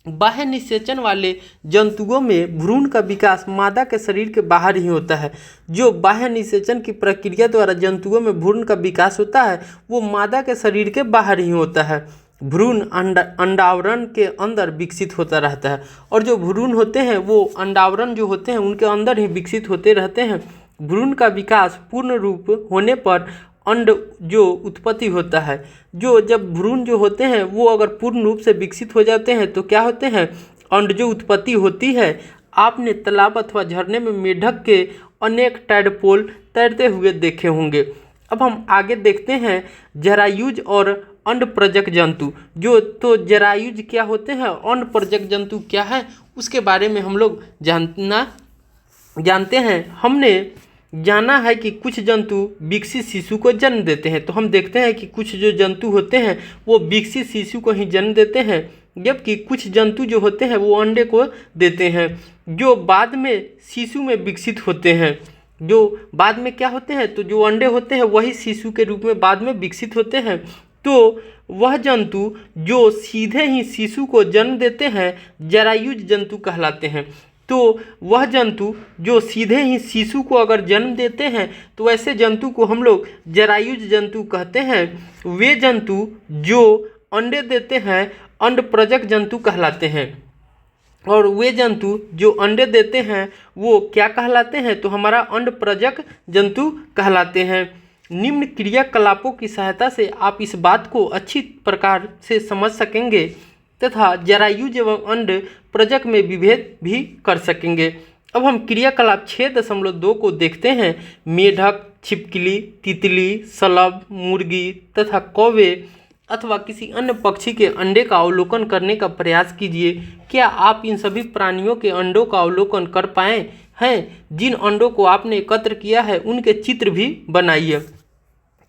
बाह्य निषेचन वाले जंतुओं में भ्रूण का विकास मादा के शरीर के बाहर ही होता है। जो बाह्य निषेचन की प्रक्रिया द्वारा जंतुओं में भ्रूण का विकास होता है वो मादा के शरीर के बाहर ही होता है। भ्रूण अंडावरण के अंदर विकसित होता रहता है, और जो भ्रूण होते हैं वो अंडावरण जो होते हैं उनके अंदर ही विकसित होते रहते हैं। भ्रूण का विकास पूर्ण रूप होने पर अंड जो उत्पत्ति होता है। जब भ्रूण जो होते हैं वो अगर पूर्ण रूप से विकसित हो जाते हैं तो क्या होते हैं, अंड जो उत्पत्ति होती है। आपने तालाब अथवा झरने में मेढक के अनेक टैडपोल तैरते हुए देखे होंगे। अब हम आगे देखते हैं जरायुज और अंडप्रजक जंतु। जरायुज क्या होते हैं, अंडप्रजक जंतु क्या है, उसके बारे में हम लोग जानते हैं। हमने जाना है कि कुछ जंतु विकसित शिशु को जन्म देते हैं। तो हम देखते हैं कि कुछ जो जंतु होते हैं वो विकसित शिशु को ही जन्म देते हैं, जबकि कुछ जंतु जो होते हैं वो अंडे को देते हैं, जो बाद में शिशु में विकसित होते हैं। जो बाद में क्या होते हैं, तो जो अंडे होते हैं वही शिशु के रूप में बाद में विकसित होते हैं। तो वह जंतु जो सीधे ही शिशु को जन्म देते हैं जरायुज जंतु कहलाते हैं। तो वह जंतु जो सीधे ही शिशु को अगर जन्म देते हैं तो ऐसे जंतु को हम लोग जरायुज जंतु कहते हैं। वे जंतु जो अंडे देते हैं अंडप्रजक जंतु कहलाते हैं, और वे जंतु जो अंडे देते हैं वो क्या कहलाते हैं, तो हमारा अंडप्रजक जंतु कहलाते हैं। निम्न क्रियाकलापों की सहायता से आप इस बात को अच्छी प्रकार से समझ सकेंगे तथा जरायुज एवं अंड प्रजक में विभेद भी कर सकेंगे। अब हम क्रियाकलाप 6.2 को देखते हैं। मेढक, छिपकली, तितली, शलभ, मुर्गी तथा कौवे अथवा किसी अन्य पक्षी के अंडे का अवलोकन करने का प्रयास कीजिए। क्या आप इन सभी प्राणियों के अंडों का अवलोकन कर पाए हैं? जिन अंडों को आपने एकत्र किया है उनके चित्र भी बनाइए।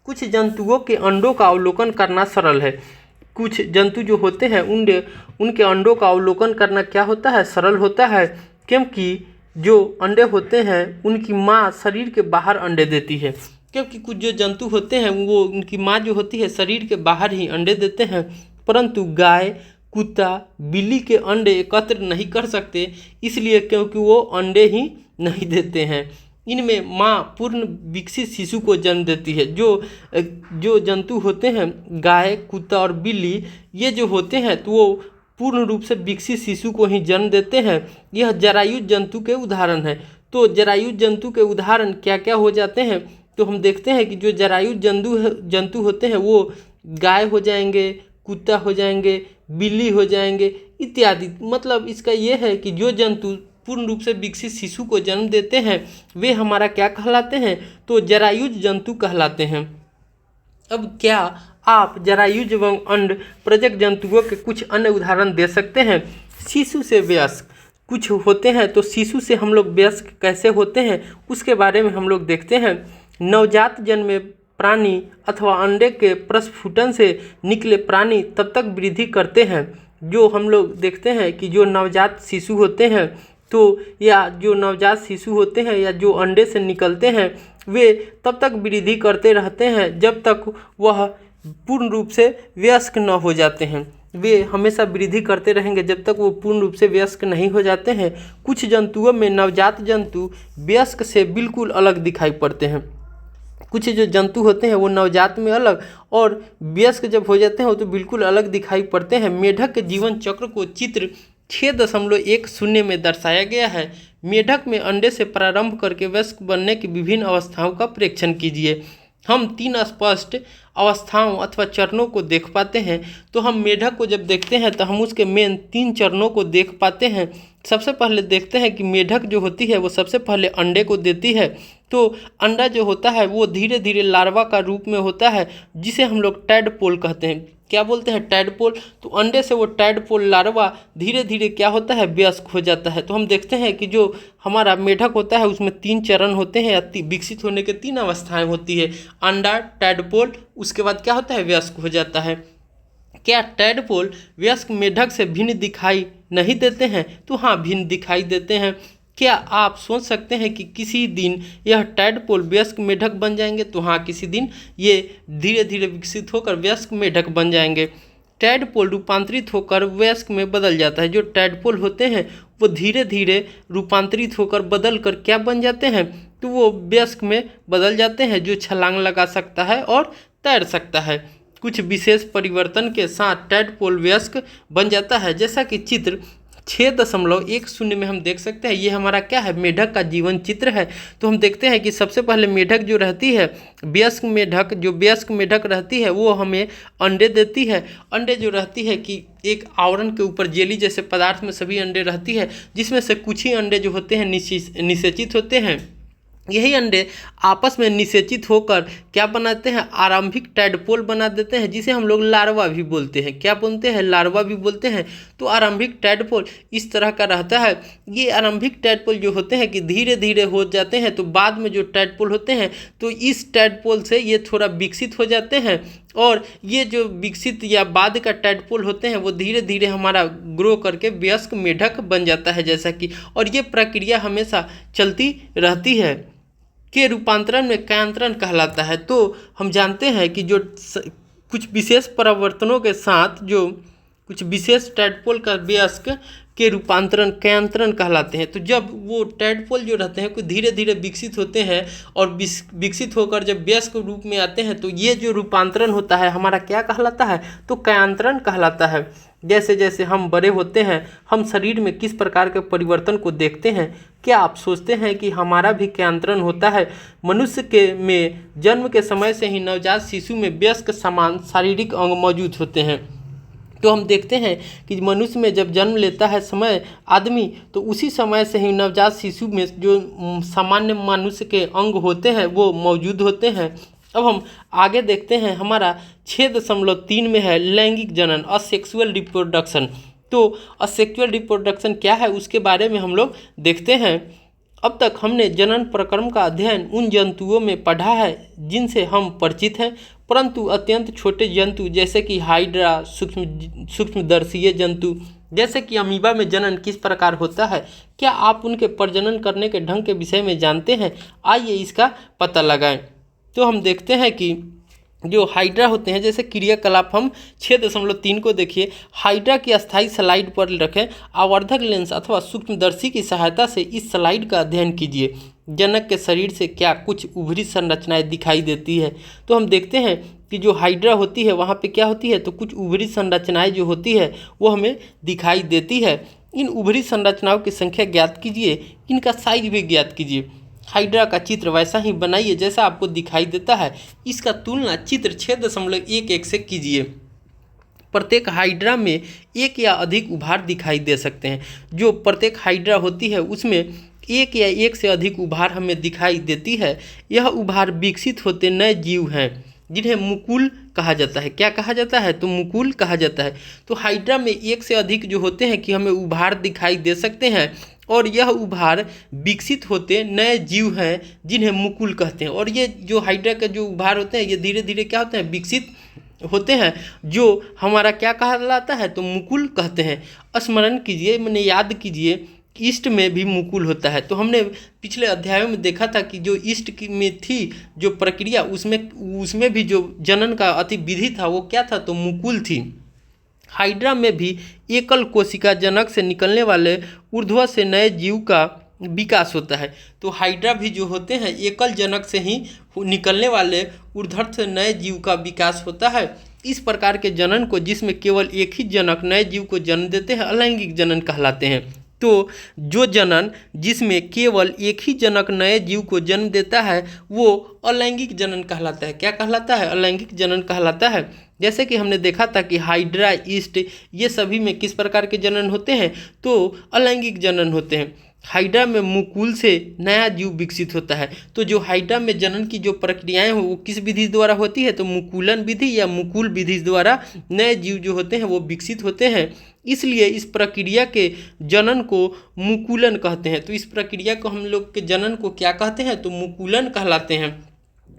कुछ जंतुओं के अंडों का अवलोकन करना सरल है। कुछ जंतु जो होते हैं उनके अंडों का अवलोकन करना क्या होता है, सरल होता है, क्योंकि जो अंडे होते हैं उनकी माँ शरीर के बाहर अंडे देती है। क्योंकि कुछ जो जंतु होते हैं वो उनकी माँ जो होती है शरीर के बाहर ही अंडे देते हैं, परंतु गाय, कुत्ता, बिल्ली के अंडे एकत्र नहीं कर सकते, इसलिए क्योंकि वो अंडे ही नहीं देते हैं। इनमें माँ पूर्ण विकसित शिशु को जन्म देती है। जो जंतु होते हैं गाय, कुत्ता और बिल्ली, ये जो होते हैं तो वो पूर्ण रूप से विकसित शिशु को ही जन्म देते हैं। यह जरायुज जंतु के उदाहरण है। तो जरायुज जंतु के उदाहरण क्या क्या हो जाते हैं, तो हम देखते हैं कि जो जरायुज जंतु होते हैं वो गाय हो जाएंगे, कुत्ता हो जाएंगे, बिल्ली हो जाएंगे इत्यादि। मतलब इसका ये है कि जो जंतु पूर्ण रूप से विकसित शिशु को जन्म देते हैं वे हमारा क्या कहलाते हैं, तो जरायुज जंतु कहलाते हैं। अब क्या आप जरायुज एवं अंड प्रजक जंतुओं के कुछ अन्य उदाहरण दे सकते हैं? शिशु से वयस्क कुछ होते हैं, तो शिशु से हम लोग वयस्क कैसे होते हैं उसके बारे में हम लोग देखते हैं। नवजात जन्मे प्राणी अथवा अंडे के प्रस्फुटन से निकले प्राणी तब तक वृद्धि करते हैं। जो हम लोग देखते हैं कि जो नवजात शिशु होते हैं तो या जो नवजात शिशु होते हैं या जो अंडे से निकलते हैं वे तब तक वृद्धि करते रहते हैं जब तक वह पूर्ण रूप से वयस्क न हो जाते हैं। वे हमेशा वृद्धि करते रहेंगे जब तक वो पूर्ण रूप से वयस्क नहीं हो जाते हैं। कुछ जंतुओं में नवजात जंतु वयस्क से बिल्कुल अलग दिखाई पड़ते हैं। कुछ जो जंतु होते हैं वो नवजात में अलग और वयस्क जब हो जाते हैं वो तो बिल्कुल अलग दिखाई पड़ते हैं। मेढक के जीवन चक्र को चित्र 6.10 में दर्शाया गया है। मेढक में अंडे से प्रारंभ करके वयस्क बनने की विभिन्न अवस्थाओं का प्रेक्षण कीजिए। हम 3 स्पष्ट अवस्थाओं अथवा चरणों को देख पाते हैं। तो हम मेढक को जब देखते हैं तो हम उसके मेन 3 चरणों को देख पाते हैं। सबसे पहले देखते हैं कि मेढक जो होती है वो सबसे पहले अंडे को देती है। तो अंडा जो होता है वो धीरे धीरे लार्वा का रूप में होता है जिसे हम लोग टैडपोल कहते हैं। क्या बोलते हैं? टैडपोल। तो अंडे से वो टैडपोल लार्वा धीरे धीरे क्या होता है? वयस्क हो जाता है। तो हम देखते हैं कि जो हमारा मेढक होता है उसमें 3 चरण होते हैं या विकसित होने के 3 अवस्थाएं होती है। अंडा, टैडपोल, उसके बाद क्या होता है? वयस्क हो जाता है। क्या टैडपोल वयस्क मेढक से भिन्न दिखाई नहीं देते हैं? तो हाँ, भिन्न दिखाई देते हैं। क्या आप सोच सकते हैं कि किसी दिन यह टैडपोल वयस्क मेढक बन जाएंगे? तो हाँ, किसी दिन ये धीरे धीरे विकसित होकर वयस्क मेढक बन जाएंगे। टैडपोल रूपांतरित होकर वयस्क में बदल जाता है। जो टैडपोल होते हैं वो धीरे धीरे रूपांतरित होकर बदल कर क्या बन जाते हैं? तो वो वयस्क में बदल जाते हैं जो छलांग लगा सकता है और तैर सकता है। कुछ विशेष परिवर्तन के साथ टैडपोल वयस्क बन जाता है, जैसा कि चित्र 6.10 में हम देख सकते हैं। ये हमारा क्या है? मेढक का जीवन चित्र है। तो हम देखते हैं कि सबसे पहले मेढक जो रहती है, वयस्क मेढक, जो वयस्क मेढक रहती है वो हमें अंडे देती है। अंडे जो रहती है कि एक आवरण के ऊपर जेली जैसे पदार्थ में सभी अंडे रहती है, जिसमें से कुछ ही अंडे जो होते हैं निषेचित होते हैं। यही अंडे आपस में निषेचित होकर क्या बनाते हैं? आरंभिक टैडपोल बना देते हैं, जिसे हम लोग लार्वा भी बोलते हैं। क्या बोलते हैं? लार्वा भी बोलते हैं। तो आरंभिक टैडपोल इस तरह का रहता है। ये आरंभिक टैडपोल जो होते हैं कि धीरे धीरे हो जाते हैं, तो बाद में जो टैडपोल होते हैं तो इस टैडपोल से ये थोड़ा विकसित हो जाते हैं और ये जो विकसित या बाद का टैडपोल होते हैं वो धीरे धीरे हमारा ग्रो करके वयस्क मेढक बन जाता है, जैसा कि, और ये प्रक्रिया हमेशा चलती रहती है। के रूपांतरण में कायांतरण कहलाता है। तो हम जानते हैं कि जो कुछ विशेष परिवर्तनों के साथ जो कुछ विशेष टैडपोल का वयस्क के रूपांतरण कायांतरण कहलाते हैं। तो जब वो टैडपोल जो रहते हैं कुछ धीरे धीरे विकसित होते हैं और विकसित होकर जब वयस्क रूप में आते हैं तो ये जो रूपांतरण होता है हमारा क्या कहलाता है? तो कायांतरण कहलाता है। जैसे जैसे हम बड़े होते हैं हम शरीर में किस प्रकार के परिवर्तन को देखते हैं? क्या आप सोचते हैं कि हमारा भी कायांतरण होता है? मनुष्य के में जन्म के समय से ही नवजात शिशु में वयस्क समान शारीरिक अंग मौजूद होते हैं। तो हम देखते हैं कि मनुष्य में जब जन्म लेता है समय आदमी, तो उसी समय से ही नवजात शिशु में जो सामान्य मनुष्य के अंग होते हैं वो मौजूद होते हैं। अब हम आगे देखते हैं, हमारा 6.3 में है लैंगिक जनन, असेक्सुअल रिप्रोडक्शन। तो असेक्सुअल रिप्रोडक्शन क्या है उसके बारे में हम लोग देखते हैं। अब तक हमने जनन प्रक्रम का अध्ययन उन जंतुओं में पढ़ा है जिनसे हम परिचित हैं, परंतु अत्यंत छोटे जंतु जैसे कि हाइड्रा, सूक्ष्मदर्शीय जंतु जैसे कि अमीबा में जनन किस प्रकार होता है, क्या आप उनके प्रजनन करने के ढंग के विषय में जानते हैं? आइए इसका पता लगाएं। तो हम देखते हैं कि जो हाइड्रा होते हैं, जैसे क्रियाकलाप हम 6.3 को देखिए। हाइड्रा की अस्थायी स्लाइड पर रखें, आवर्धक लेंस अथवा सूक्ष्मदर्शी की सहायता से इस स्लाइड का अध्ययन कीजिए। जनक के शरीर से क्या कुछ उभरी संरचनाएं दिखाई देती है? तो हम देखते हैं कि जो हाइड्रा होती है वहाँ पे क्या होती है, तो कुछ उभरी संरचनाएं जो होती है वो हमें दिखाई देती है। इन उभरी संरचनाओं की संख्या ज्ञात कीजिए, इनका साइज भी ज्ञात कीजिए। हाइड्रा का चित्र वैसा ही बनाइए जैसा आपको दिखाई देता है। इसका तुलना चित्र 6.11 से कीजिए। प्रत्येक हाइड्रा में एक या अधिक उभार दिखाई दे सकते हैं। जो प्रत्येक हाइड्रा होती है उसमें एक या एक से अधिक उभार हमें दिखाई देती है। यह उभार विकसित होते नए जीव हैं जिन्हें मुकुल कहा जाता है। क्या कहा जाता है? तो मुकुल कहा जाता है। तो हाइड्रा में एक से अधिक जो होते हैं कि हमें उभार दिखाई दे सकते हैं और यह उभार विकसित होते नए जीव हैं जिन्हें मुकुल कहते हैं। और ये जो हाइड्रा के जो उभार होते हैं ये धीरे धीरे क्या होते हैं? विकसित होते हैं, जो हमारा क्या कहलाता है? तो मुकुल कहते हैं। स्मरण कीजिए, मैंने याद कीजिए ईस्ट में भी मुकुल होता है। तो हमने पिछले अध्यायों में देखा था कि जो ईस्ट में थी जो प्रक्रिया, उसमें भी जो जनन का अति विधि था वो क्या था, तो मुकुल थी। हाइड्रा में भी एकल कोशिका जनक से निकलने वाले ऊर्ध्व से नए जीव का विकास होता है। तो हाइड्रा भी जो होते हैं एकल जनक से ही निकलने वाले ऊर्ध्व से नए जीव का विकास होता है। इस प्रकार के जनन को, जिसमें केवल एक ही जनक नए जीव को जन्म देते हैं, अलैंगिक जनन कहलाते हैं। तो जो जनन जिसमें केवल एक ही जनक नए जीव को जन्म देता है वो अलैंगिक जनन कहलाता है। क्या कहलाता है? अलैंगिक जनन कहलाता है। जैसे कि हमने देखा था कि हाइड्रा, ईस्ट, ये सभी में किस प्रकार के जनन होते हैं, तो अलैंगिक जनन होते हैं। हाइड्रा में मुकुल से नया जीव विकसित होता है। तो जो हाइड्रा में जनन की जो प्रक्रियाएं हो वो किस विधि द्वारा होती है, तो मुकुलन विधि या मुकुल विधि द्वारा नए जीव जो होते हैं वो विकसित होते हैं। इसलिए इस प्रक्रिया के जनन को मुकुलन कहते हैं। तो इस प्रक्रिया को हम लोग के जनन को क्या कहते हैं, तो मुकुलन कहलाते हैं।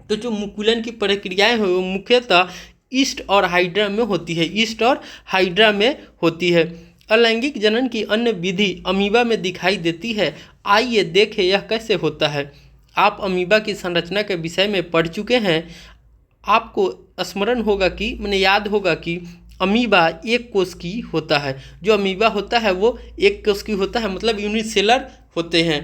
तो जो मुकुलन की प्रक्रियाएं हो वो मुख्यतः ईस्ट और हाइड्रा में होती है, ईस्ट और हाइड्रा में होती है। अलैंगिक जनन की अन्य विधि अमीबा में दिखाई देती है। आइए देखें यह कैसे होता है। आप अमीबा की संरचना के विषय में पढ़ चुके हैं। आपको स्मरण होगा कि, मैंने याद होगा कि अमीबा एक कोशिकी होता है। जो अमीबा होता है वो एक कोशिकी होता है, मतलब यूनिसेलर होते हैं।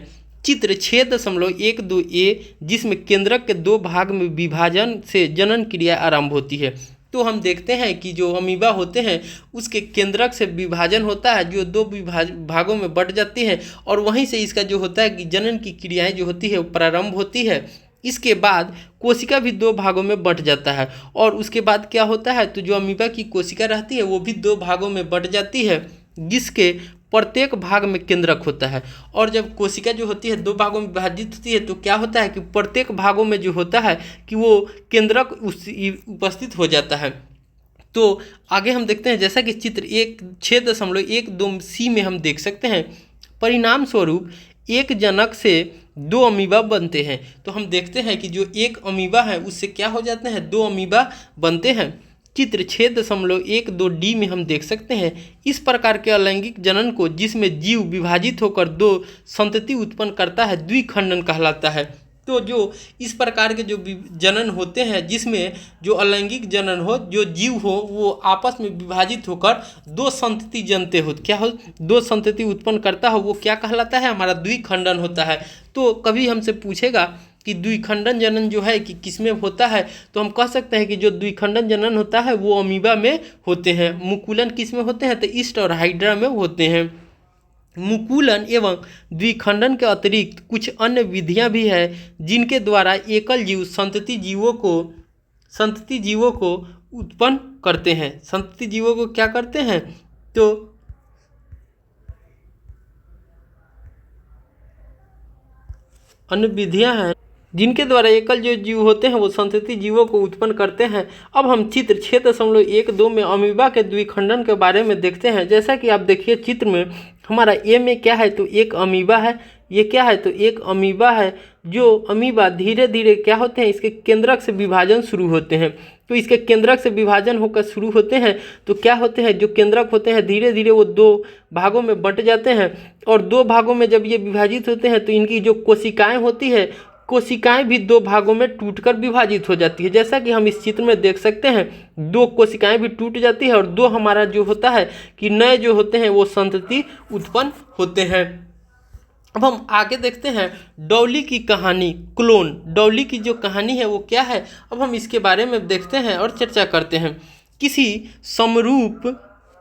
चित्र 6.12a, जिसमें केंद्रक के दो भाग में विभाजन से जनन क्रिया आरंभ होती है। तो हम देखते हैं कि जो अमीबा होते हैं उसके केंद्रक से विभाजन होता है, जो दो भागों में बट जाती है, और वहीं से इसका जो होता है कि जनन की क्रियाएं जो होती है वो प्रारंभ होती है। इसके बाद कोशिका भी दो भागों में बट जाता है, और उसके बाद क्या होता है, तो जो अमीबा की कोशिका रहती है वो भी दो भागों में बट जाती है, जिसके प्रत्येक भाग में केंद्रक होता है। और जब कोशिका जो होती है दो भागों में विभाजित होती है तो क्या होता है कि प्रत्येक भागों में जो होता है कि वो केंद्रक उपस्थित हो जाता है। तो आगे हम देखते हैं, जैसा कि चित्र 6.12c में हम देख सकते हैं, परिणाम स्वरूप एक जनक से दो अमीबा बनते हैं। तो हम देखते हैं कि जो एक अमीबा है उससे क्या हो जाते हैं, दो अमीबा बनते हैं। चित्र 6.12d में हम देख सकते हैं इस प्रकार के अलैंगिक जनन को, जिसमें जीव विभाजित होकर दो संतति उत्पन्न करता है, द्विखंडन कहलाता है। तो जो इस प्रकार के जो जनन होते हैं जिसमें जो अलैंगिक जनन हो, जो जीव हो वो आपस में विभाजित होकर दो संतति जनते हो, क्या हो, दो संतति उत्पन्न करता हो, वो क्या कहलाता है, हमारा द्विखंडन होता है। तो कभी हमसे पूछेगा कि द्विखंडन जनन जो है कि किसमें होता है, तो हम कह सकते हैं कि जो द्विखंडन जनन होता है वो अमीबा में होते हैं। मुकुलन किस में होते हैं, तो ईस्ट और हाइड्रा में होते हैं। मुकुलन एवं द्विखंडन के अतिरिक्त कुछ अन्य विधियां भी हैं जिनके द्वारा एकल जीव संतति जीवों को उत्पन्न करते हैं। संतति जीवों को क्या करते हैं, तो अन्य विधियां हैं जिनके द्वारा एकल जो जीव होते हैं वो संतति जीवों को उत्पन्न करते हैं। अब हम चित्र 6.12 में अमीबा के द्विखंडन के बारे में देखते हैं। जैसा कि आप देखिए चित्र में हमारा ए में क्या है, तो एक अमीबा है। ये क्या है, तो एक अमीबा है। जो अमीबा धीरे धीरे क्या होते हैं, इसके केंद्रक से विभाजन शुरू होते हैं। तो इसके केंद्रक से विभाजन होकर शुरू होते हैं तो क्या होते हैं, जो केंद्रक होते हैं धीरे धीरे वो दो भागों में बंट जाते हैं, और दो भागों में जब ये विभाजित होते हैं तो इनकी जो कोशिकाएं होती है, कोशिकाएं भी दो भागों में टूटकर विभाजित हो जाती है। जैसा कि हम इस चित्र में देख सकते हैं, दो कोशिकाएं भी टूट जाती है और दो हमारा जो होता है कि नए जो होते हैं वो संतति उत्पन्न होते हैं। अब हम आगे देखते हैं डॉली की कहानी, क्लोन। डॉली की जो कहानी है वो क्या है, अब हम इसके बारे में देखते हैं और चर्चा करते हैं। किसी समरूप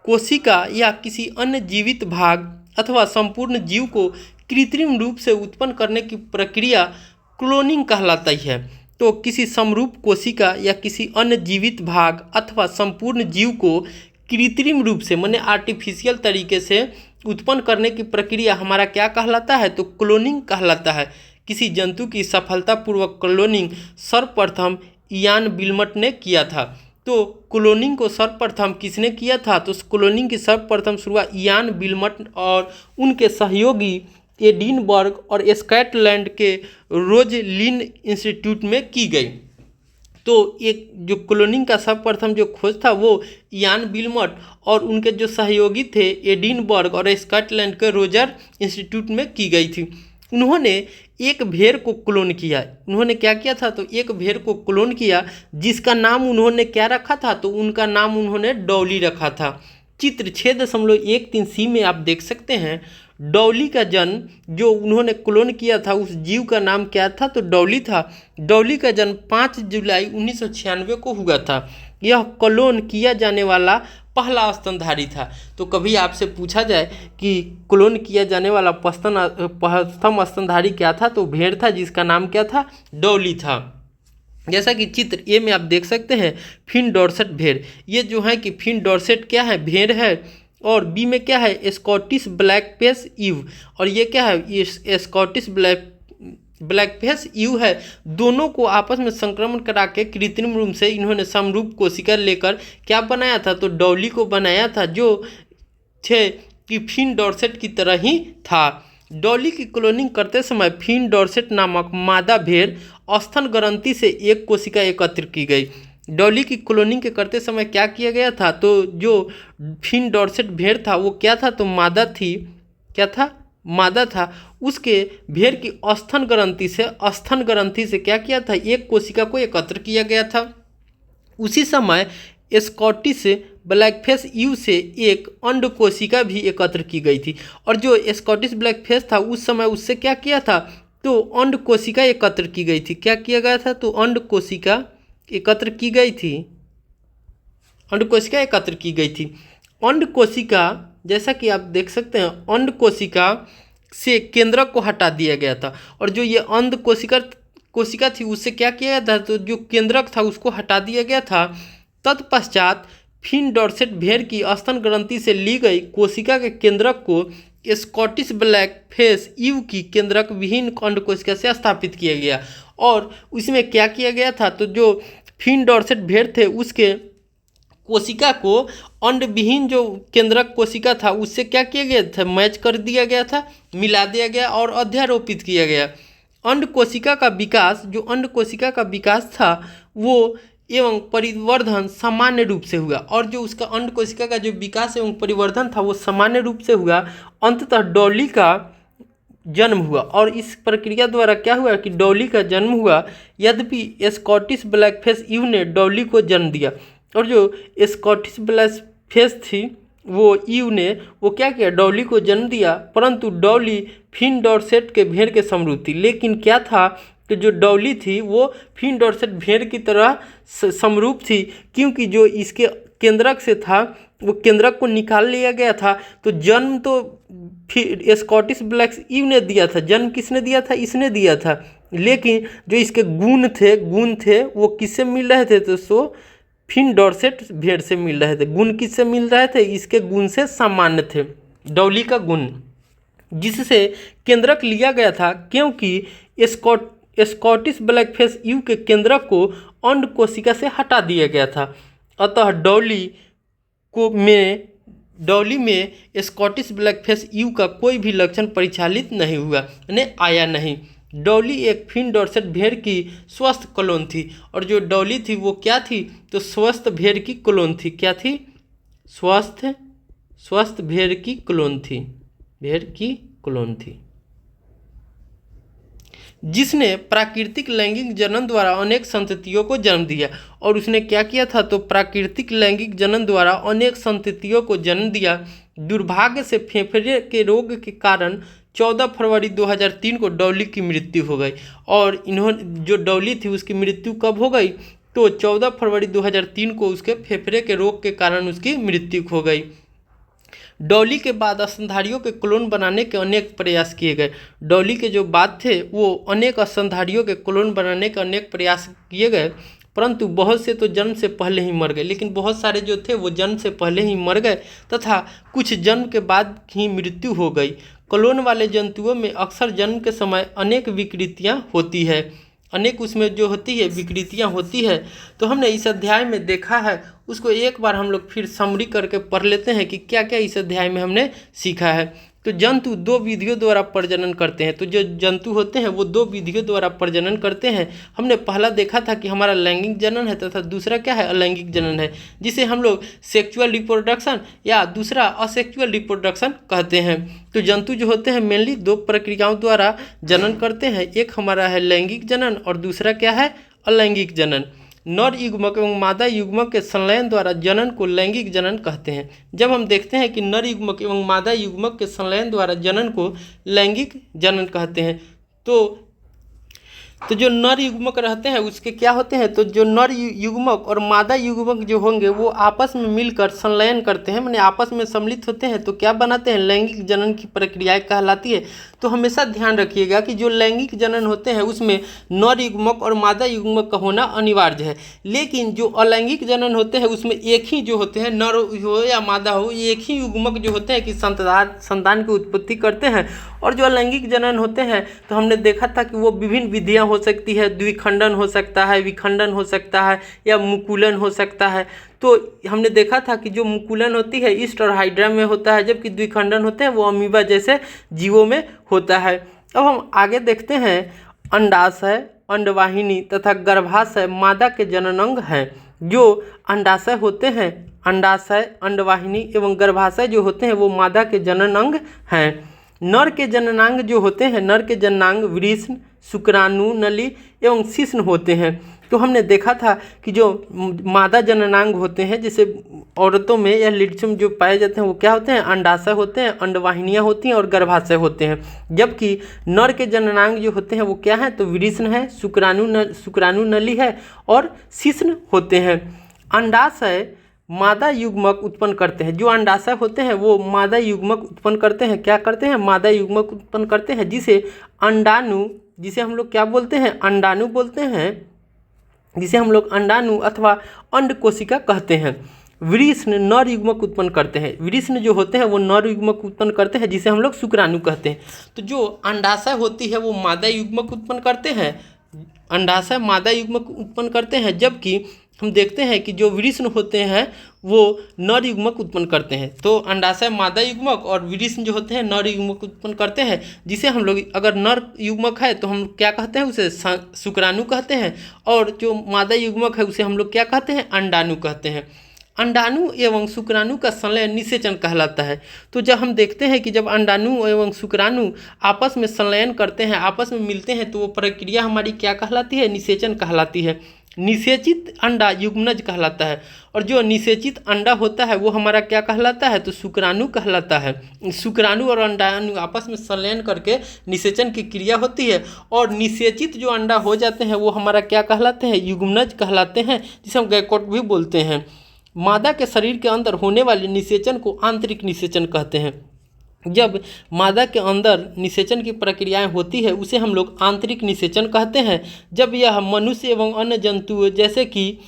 कोशिका या किसी अन्य जीवित भाग अथवा संपूर्ण जीव को कृत्रिम रूप से उत्पन्न करने की प्रक्रिया क्लोनिंग कहलाता है। तो किसी समरूप कोशिका या किसी अन्य जीवित भाग अथवा संपूर्ण जीव को कृत्रिम रूप से, माने आर्टिफिशियल तरीके से उत्पन्न करने की प्रक्रिया हमारा क्या कहलाता है, तो क्लोनिंग कहलाता है। किसी जंतु की सफलतापूर्वक क्लोनिंग सर्वप्रथम इयान विल्मट ने किया था। तो क्लोनिंग को सर्वप्रथम किसने किया था, तो क्लोनिंग की सर्वप्रथम शुरुआत इयान विल्मट और उनके सहयोगी एडिनबर्ग और स्कॉटलैंड के रोजलिन इंस्टीट्यूट में की गई। तो एक जो क्लोनिंग का सर्वप्रथम जो खोज था वो यान विल्मट और उनके जो सहयोगी थे एडिनबर्ग और स्कॉटलैंड के रोजर इंस्टीट्यूट में की गई थी। उन्होंने एक भेड़ को क्लोन किया। उन्होंने क्या किया था, तो एक भेड़ को क्लोन किया जिसका नाम उन्होंने क्या रखा था, तो उनका नाम उन्होंने डॉली रखा था। चित्र 6.13C में आप देख सकते हैं डॉली का जन्म जो उन्होंने क्लोन किया था उस जीव का नाम क्या था, तो डॉली था। डॉली का जन्म 5 जुलाई 1996 को हुआ था। यह क्लोन किया जाने वाला पहला स्तनधारी था। तो कभी आपसे पूछा जाए कि क्लोन किया जाने वाला प्रथम स्तनधारी क्या था, तो भेड़ था जिसका नाम क्या था, डॉली था। जैसा कि चित्र ए में आप देख सकते हैं फिन डॉर्सेट भेड़। ये जो है कि फिन डॉर्सेट क्या है, भेड़ है। और बी में क्या है, स्कॉटिश ब्लैक फेस ईव। और ये क्या है, ये स्कॉटिश ब्लैक फेस ईव है। दोनों को आपस में संक्रमण करा के कृत्रिम रूप से इन्होंने समरूप कोशिका लेकर क्या बनाया था, तो डॉली को बनाया था जो थे कि फिन डॉर्सेट की तरह ही था। डॉली की क्लोनिंग करते समय फिन डॉर्सेट नामक मादा भेड़ स्तन ग्रंथि से एक कोशिका एकत्र की गई। डॉली की क्लोनिंग के करते समय क्या किया गया था, तो जो फिन डॉर्सेट भेड़ था वो क्या था, तो मादा थी। क्या था, मादा था। उसके भेड़ की स्तन ग्रंथि से क्या किया था, एक कोशिका को एकत्र किया गया था। उसी समय स्कॉटिश ब्लैकफेस ईव से एक अंड कोशिका भी एकत्र की गई थी। और जो स्कॉटिश ब्लैकफेस था उस समय उससे क्या किया था, तो अंड कोशिका एकत्र की गई थी। क्या किया गया था, तो अंड कोशिका एकत्र की गई थी। अंड कोशिका एकत्र की गई थी। अंड कोशिका जैसा कि आप देख सकते हैं अंड कोशिका से केंद्रक को हटा दिया गया था। और जो ये अंड कोशिका थी उससे क्या किया गया था, तो जो केंद्रक था उसको हटा दिया गया था। तत्पश्चात फिन डॉर्सेट भेड़ की स्तन ग्रंथि से ली गई कोशिका के केंद्रक को स्कॉटिश ब्लैक फेस ईव की केंद्रक विहीन अंड कोशिका से स्थापित किया गया। और उसमें क्या किया गया था, तो जो फिन डॉर्सेट भेड़ थे उसके कोशिका को अंड विहीन जो केंद्रक कोशिका था उससे क्या किया गया था, मैच कर दिया गया था, मिला दिया गया और अध्यारोपित किया गया। अंड कोशिका का विकास, जो अंड कोशिका का विकास था वो एवं परिवर्धन सामान्य रूप से हुआ। और जो उसका अंड कोशिका का जो विकास एवं परिवर्धन था वो सामान्य रूप से हुआ। अंततः डॉली का जन्म हुआ। और इस प्रक्रिया द्वारा क्या हुआ कि डॉली का जन्म हुआ। यद्यपि स्कॉटिश ब्लैकफेस ईव ने डॉली को जन्म दिया और जो स्कॉटिश ब्लैकफेस थी वो ईव ने वो क्या किया, डॉली को जन्म दिया। परंतु डॉली फिन डॉर्सेट के भेड़ के समरूप थी। लेकिन क्या था कि जो डॉली थी वो फिन डॉर्सेट भेड़ की तरह समरूप थी, क्योंकि जो इसके केंद्रक से था वो केंद्रक को निकाल लिया गया था। तो जन्म तो फिर स्कॉटिश ब्लैक ईव ने दिया था। जन्म किसने दिया था, इसने दिया था। लेकिन जो इसके गुण थे वो किससे मिल रहे थे, तो सो फिन डॉर्सेट भेड़ से मिल रहे थे। गुण किससे मिल रहे थे, इसके गुण से सामान्य थे, डॉली का गुण, जिससे केंद्रक लिया गया था। क्योंकि स्कॉटिश ब्लैकफेस ईव के केंद्रक को अंड कोशिका से हटा दिया गया था। अतः डॉली में स्कॉटिश ब्लैकफेस ईव का कोई भी लक्षण परिचालित नहीं हुआ, यानी आया नहीं। डॉली एक फिन डॉर्सेट भेड़ की स्वस्थ क्लोन थी। और जो डॉली थी वो क्या थी, तो स्वस्थ भेड़ की क्लोन थी। क्या थी, स्वस्थ भेड़ की क्लोन थी। भेड़ की क्लोन थी जिसने प्राकृतिक लैंगिक जनन द्वारा अनेक संततियों को जन्म दिया। और उसने क्या किया था, तो प्राकृतिक लैंगिक जनन द्वारा अनेक संततियों को जन्म दिया। दुर्भाग्य से फेफड़े के रोग के कारण 14 फरवरी 2003 को डॉली की मृत्यु हो गई। और इन्होंने जो डॉली थी उसकी मृत्यु कब हो गई, तो 14 फरवरी 2003 को उसके फेफड़े के रोग के कारण उसकी मृत्यु हो गई। डॉली के बाद स्तनधारियों के क्लोन बनाने के अनेक प्रयास किए गए। डॉली के जो बाद थे वो अनेक स्तनधारियों के क्लोन बनाने के अनेक प्रयास किए गए, परंतु बहुत से तो जन्म से पहले ही मर गए। लेकिन बहुत सारे जो थे वो जन्म से पहले ही मर गए तथा कुछ जन्म के बाद ही मृत्यु हो गई। क्लोन वाले जंतुओं में अक्सर जन्म के समय अनेक विकृतियाँ होती है, अनेक उसमें जो होती है विकृतियाँ होती है। तो हमने इस अध्याय में देखा है, उसको एक बार हम लोग फिर समरी करके पढ़ लेते हैं कि क्या क्या इस अध्याय में हमने सीखा है। तो जंतु दो विधियों द्वारा प्रजनन करते हैं। तो जो जंतु होते हैं वो दो विधियों द्वारा प्रजनन करते हैं। हमने पहला देखा था कि हमारा लैंगिक जनन है तथा दूसरा क्या है, अलैंगिक जनन है, जिसे हम लोग सेक्सुअल रिप्रोडक्शन या दूसरा असेक्सुअल रिप्रोडक्शन कहते हैं। तो जंतु जो होते हैं मेनली दो प्रक्रियाओं द्वारा जनन करते हैं, एक हमारा है लैंगिक जनन और दूसरा क्या है, अलैंगिक जनन। नर युग्मक एवं मादा युग्मक के संलयन द्वारा जनन को लैंगिक जनन कहते हैं। जब हम देखते हैं कि नर युग्मक एवं मादा युग्मक के संलयन द्वारा जनन को लैंगिक जनन कहते हैं, तो जो नर युग्मक रहते हैं उसके क्या होते हैं, तो जो नर युग्मक और मादा युग्मक जो होंगे वो आपस में मिलकर संलयन करते हैं, माने आपस में सम्मिलित होते हैं, तो क्या बनाते हैं, लैंगिक जनन की प्रक्रिया कहलाती है। तो हमेशा ध्यान रखिएगा कि जो लैंगिक जनन होते हैं उसमें नर युग्मक और मादा युग्मक का होना अनिवार्य है, लेकिन जो अलैंगिक जनन होते हैं उसमें एक ही जो होते हैं, नर हो या मादा हो, एक ही युग्मक जो होते हैं कि संतान की उत्पत्ति करते हैं। और जो अलैंगिक जनन होते हैं तो हमने देखा था कि वो विभिन्न विधियां हो सकती है, द्विखंडन हो सकता है, विखंडन हो सकता है या मुकुलन हो सकता है। तो हमने देखा था कि जो मुकुलन होती है ईस्ट और हाइड्रा में होता है, जबकि द्विखंडन होते हैं वो अमीबा जैसे जीवों में होता है। अब हम आगे देखते हैं, अंडाशय, अंडवाहिनी तथा गर्भाशय मादा के जननांग हैं। जो अंडाशय होते हैं, अंडाशय, अंडवाहिनी एवं गर्भाशय जो होते हैं वो मादा के जननांग हैं। नर के जननांग जो होते हैं, नर के जननांग वृषण, शुक्राणु नली एवं शिश्न होते हैं। तो हमने देखा था कि जो मादा जननांग होते हैं, जैसे औरतों में या लेडीज़ों में जो पाए जाते हैं वो क्या होते हैं, अंडाशय होते हैं, अंडवाहिनियाँ होती हैं और गर्भाशय होते हैं। जबकि नर के जननांग जो होते हैं वो क्या है, तो वृषण है, शुक्राणु नली है और शिश्न होते हैं। अंडाशय मादा युग्मक उत्पन्न करते हैं। जो अंडाशय होते हैं वो मादा युग्मक उत्पन्न करते हैं, क्या करते हैं, मादा युग्मक उत्पन्न करते हैं, जिसे अंडाणु, जिसे हम लोग क्या बोलते हैं, अंडाणु बोलते हैं, जिसे हम लोग अंडाणु अथवा अंड कोशिका कहते हैं। वृषण नर युग्मक उत्पन्न करते हैं, वृषण जो होते हैं वो नर युग्मक उत्पन्न करते हैं, जिसे हम लोग शुक्राणु कहते हैं। तो जो अंडाशय होती है वो मादा युग्मक उत्पन्न करते हैं, अंडाशय मादा युग्मक उत्पन्न करते हैं, जबकि हम देखते हैं कि जो वृषण होते हैं वो नर युग्मक उत्पन्न करते हैं। तो अंडाशय मादा युग्मक और वृषण जो होते हैं नर युग्मक उत्पन्न करते हैं, जिसे हम लोग, अगर नर युग्मक है तो हम क्या कहते हैं, उसे शुक्राणु कहते हैं, और जो मादा युग्मक है उसे हम लोग क्या कहते हैं, अंडाणु कहते हैं। अंडाणु एवं शुक्राणु का संलयन निषेचन कहलाता है। तो जब हम देखते हैं कि जब अंडाणु एवं शुक्राणु आपस में संलयन करते हैं, आपस में मिलते हैं, तो वो प्रक्रिया हमारी क्या कहलाती है, निषेचन कहलाती है। निषेचित अंडा युग्मनज कहलाता है, और जो निषेचित अंडा होता है वो हमारा क्या कहलाता है, तो शुक्राणु कहलाता है। शुक्राणु और अंडाणु आपस में संलयन करके निषेचन की क्रिया होती है, और निषेचित जो अंडा हो जाते हैं वो हमारा क्या कहलाते हैं, युग्मनज कहलाते हैं, जिसे हम गैकोट भी बोलते हैं। मादा के शरीर के अंदर होने वाले निषेचन को आंतरिक निषेचन कहते हैं। जब मादा के अंदर निषेचन की प्रक्रियाएं होती है उसे हम लोग आंतरिक निषेचन कहते हैं। जब यह मनुष्य एवं अन्य जंतुओं जैसे कि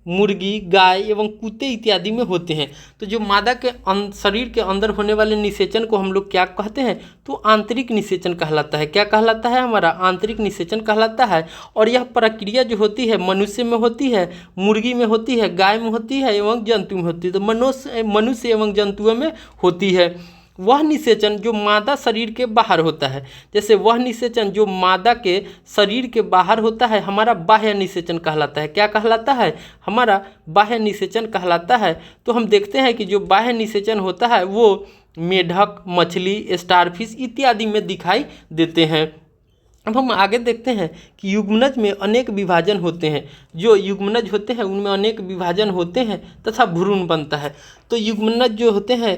मुर्गी, गाय एवं कुत्ते इत्यादि में होते हैं। तो जो मादा के शरीर के अंदर होने वाले निषेचन को हम लोग क्या कहते हैं, तो आंतरिक निषेचन कहलाता है। क्या कहलाता है, हमारा आंतरिक निषेचन कहलाता है। और यह प्रक्रिया जो होती है मनुष्य में होती है, मुर्गी में होती है, गाय में होती है एवं जंतु में होती है। तो मनुष्य एवं जंतुओं में होती है। वह निषेचन जो मादा शरीर के बाहर होता है, जैसे वह निषेचन जो मादा के शरीर के बाहर होता है हमारा बाह्य निषेचन कहलाता है। क्या कहलाता है, हमारा बाह्य निषेचन कहलाता है। तो हम देखते हैं कि जो बाह्य निषेचन होता है वो मेढक, मछली, स्टारफिश इत्यादि में दिखाई देते हैं। अब हम आगे देखते हैं कि युग्मनज में अनेक विभाजन होते हैं। जो युग्मनज होते हैं उनमें अनेक विभाजन होते हैं तथा भ्रूण बनता है। तो युग्मनज जो होते हैं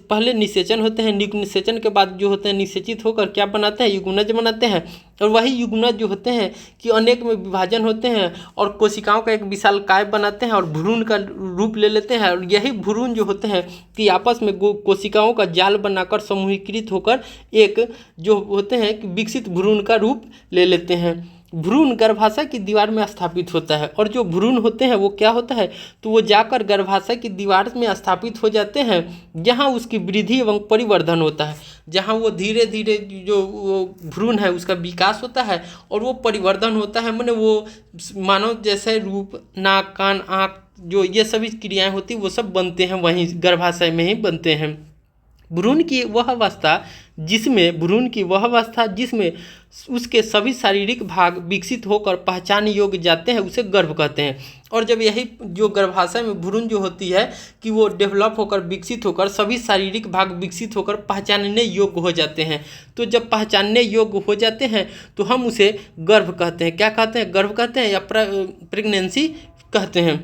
पहले निषेचन होते हैं, निषेचन के बाद जो होते हैं निषेचित होकर क्या बनाते हैं, युग्मनज बनाते हैं। और वही युग्मनज जो होते हैं कि अनेक में विभाजन होते हैं और कोशिकाओं का एक विशालकाय बनाते हैं और भ्रूण का रूप ले लेते हैं। और यही भ्रूण जो होते हैं कि आपस में कोशिकाओं का जाल बनाकर समूहीकृत होकर एक जो होते हैं कि विकसित भ्रूण का रूप ले लेते हैं। भ्रूण गर्भाशय की दीवार में स्थापित होता है, और जो भ्रूण होते हैं वो क्या होता है, तो वो जाकर गर्भाशय की दीवार में स्थापित हो जाते हैं, जहाँ उसकी वृद्धि एवं परिवर्धन होता है, जहाँ वो धीरे धीरे जो वो भ्रूण है उसका विकास होता है और वो परिवर्धन होता है, माने वो मानव जैसे रूप, नाक, कान, आँख, जो ये सभी क्रियाएँ होती वो सब बनते हैं वहीं गर्भाशय में ही बनते हैं। भ्रूण की वह अवस्था जिसमें उसके सभी शारीरिक भाग विकसित होकर पहचान योग्य जाते हैं उसे गर्भ कहते हैं। और जब यही जो गर्भाशय में भ्रूण जो होती है कि वो डेवलप होकर विकसित होकर सभी शारीरिक भाग विकसित होकर पहचानने योग्य हो जाते हैं, तो जब पहचानने योग्य हो जाते हैं तो हम उसे गर्भ कहते हैं। क्या कहते हैं? गर्भ कहते हैं या प्रेगनेंसी कहते हैं।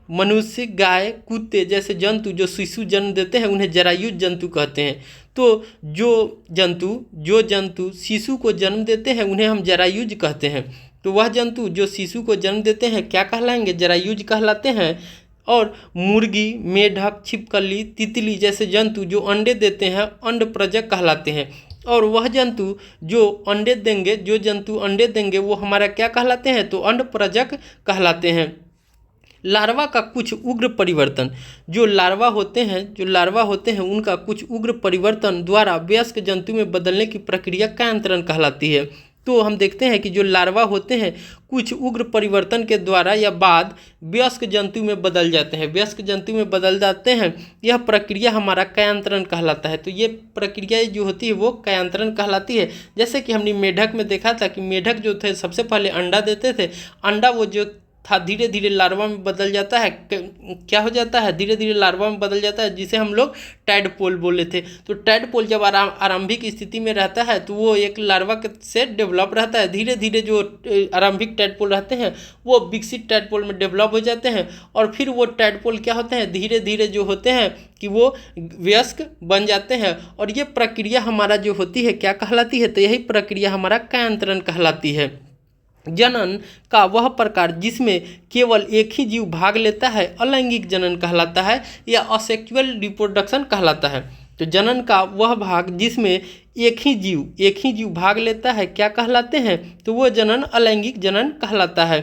मनुष्य, गाय, कुत्ते जैसे जंतु जो शिशु जन्म देते हैं उन्हें जरायुज जंतु कहते हैं। तो जो जंतु शिशु को जन्म देते हैं उन्हें हम जरायुज कहते हैं। तो वह जंतु जो शिशु को जन्म देते हैं क्या कहलाएंगे? जरायुज कहलाते हैं। और मुर्गी, मेढक, छिपकली, तितली जैसे जंतु जो अंडे देते हैं अंडप्रजक कहलाते हैं। और वह जंतु जो जंतु अंडे देंगे वो हमारा क्या कहलाते हैं? तो अंडप्रजक कहलाते हैं। लार्वा का कुछ उग्र परिवर्तन, जो लार्वा होते हैं उनका कुछ उग्र परिवर्तन द्वारा वयस्क जंतु में बदलने की प्रक्रिया कायांतरण कहलाती है। तो हम देखते हैं कि जो लार्वा होते हैं कुछ उग्र परिवर्तन के द्वारा या बाद वयस्क जंतु में बदल जाते हैं। यह प्रक्रिया हमारा कायांतरण कहलाता है। तो ये प्रक्रिया जो होती है वो कायांतरण कहलाती है। जैसे कि हमने मेढक में देखा था कि मेढक जो थे सबसे पहले अंडा देते थे, अंडा वो जो था धीरे धीरे लार्वा में बदल जाता है। क्या हो जाता है? धीरे धीरे लार्वा में बदल जाता है, जिसे हम लोग टैडपोल बोले थे। तो टैडपोल जब आरंभिक स्थिति में रहता है तो वो एक लार्वा से डेवलप रहता है। धीरे धीरे जो आरंभिक टैडपोल रहते हैं वो विकसित टैडपोल में डेवलप हो जाते हैं। और फिर वो टैडपोल क्या होते हैं? धीरे धीरे जो होते हैं कि वो वयस्क बन जाते हैं। और ये प्रक्रिया हमारा जो होती है क्या कहलाती है? तो यही प्रक्रिया हमारा कायांतरण कहलाती है। जनन का वह प्रकार जिसमें केवल एक ही जीव भाग लेता है अलैंगिक जनन कहलाता है या असेक्सुअल रिप्रोडक्शन कहलाता है। तो जनन का वह भाग जिसमें एक ही जीव भाग लेता है क्या कहलाते हैं? तो वो जनन अलैंगिक जनन कहलाता है।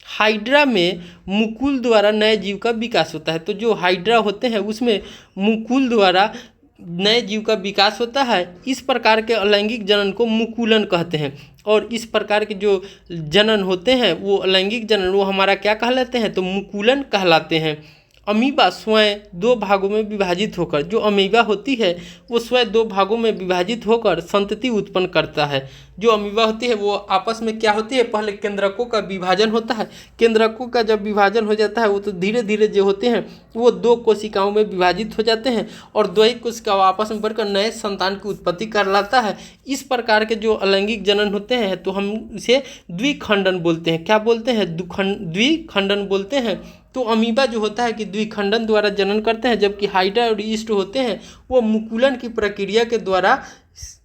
हाइड्रा में मुकुल द्वारा नए जीव का विकास होता है। तो जो हाइड्रा होते हैं उसमें मुकुल द्वारा नए जीव का विकास होता है। इस प्रकार के अलैंगिक जनन को मुकुलन कहते हैं। और इस प्रकार के जो जनन होते हैं वो अलैंगिक जनन वो हमारा क्या कहलाते हैं? तो मुकुलन कहलाते हैं। अमीबा स्वयं दो भागों में विभाजित होकर, जो अमीबा होती है वो स्वयं दो भागों में विभाजित होकर संतति उत्पन्न करता है। जो अमीबा होती है वो आपस में क्या होती है? पहले केंद्रकों का विभाजन होता है। केंद्रकों का जब विभाजन हो जाता है वो तो धीरे धीरे जो होते हैं वो दो कोशिकाओं में विभाजित हो जाते हैं और दो ही कोशिकाओं आपस में बढ़कर नए संतान की उत्पत्ति कर लाता है। इस प्रकार के जो अलैंगिक जनन होते हैं तो हम इसे द्विखंडन बोलते हैं। क्या बोलते हैं? द्विखंडन बोलते हैं। तो अमीबा जो होता है कि द्विखंडन द्वारा जनन करते हैं, जबकि हाइड्रा और ईस्ट होते हैं वो मुकुलन की प्रक्रिया के द्वारा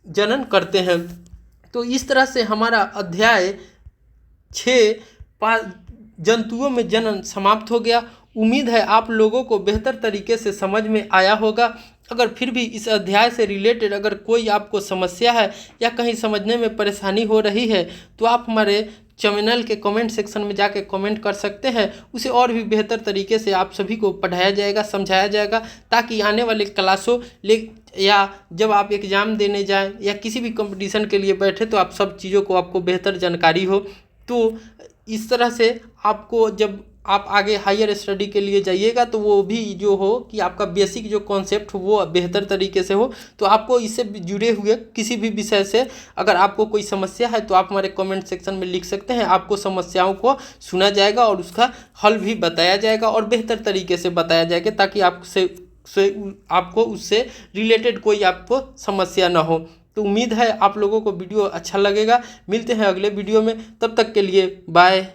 जनन करते हैं। तो इस तरह से हमारा अध्याय 6 जंतुओं में जनन समाप्त हो गया। उम्मीद है आप लोगों को बेहतर तरीके से समझ में आया होगा। अगर फिर भी इस अध्याय से रिलेटेड अगर कोई आपको समस्या है या कहीं समझने में परेशानी हो रही है तो आप हमारे चैनल के कमेंट सेक्शन में जाके कमेंट कर सकते हैं। उसे और भी बेहतर तरीके से आप सभी को पढ़ाया जाएगा, समझाया जाएगा, ताकि आने वाले क्लासों या जब आप एग्ज़ाम देने जाएं या किसी भी कंपटीशन के लिए बैठे तो आप सब चीज़ों को आपको बेहतर जानकारी हो। तो इस तरह से आपको जब आप आगे हायर स्टडी के लिए जाइएगा तो वो भी जो हो कि आपका बेसिक जो कॉन्सेप्ट हो वो बेहतर तरीके से हो। तो आपको इससे जुड़े हुए किसी भी विषय से अगर आपको कोई समस्या है तो आप हमारे कमेंट सेक्शन में लिख सकते हैं। आपको समस्याओं को सुना जाएगा और उसका हल भी बताया जाएगा और बेहतर तरीके से बताया जाएगा, ताकि आपको उससे रिलेटेड कोई आपको समस्या ना हो। तो उम्मीद है आप लोगों को वीडियो अच्छा लगेगा। मिलते हैं अगले वीडियो में, तब तक के लिए बाय।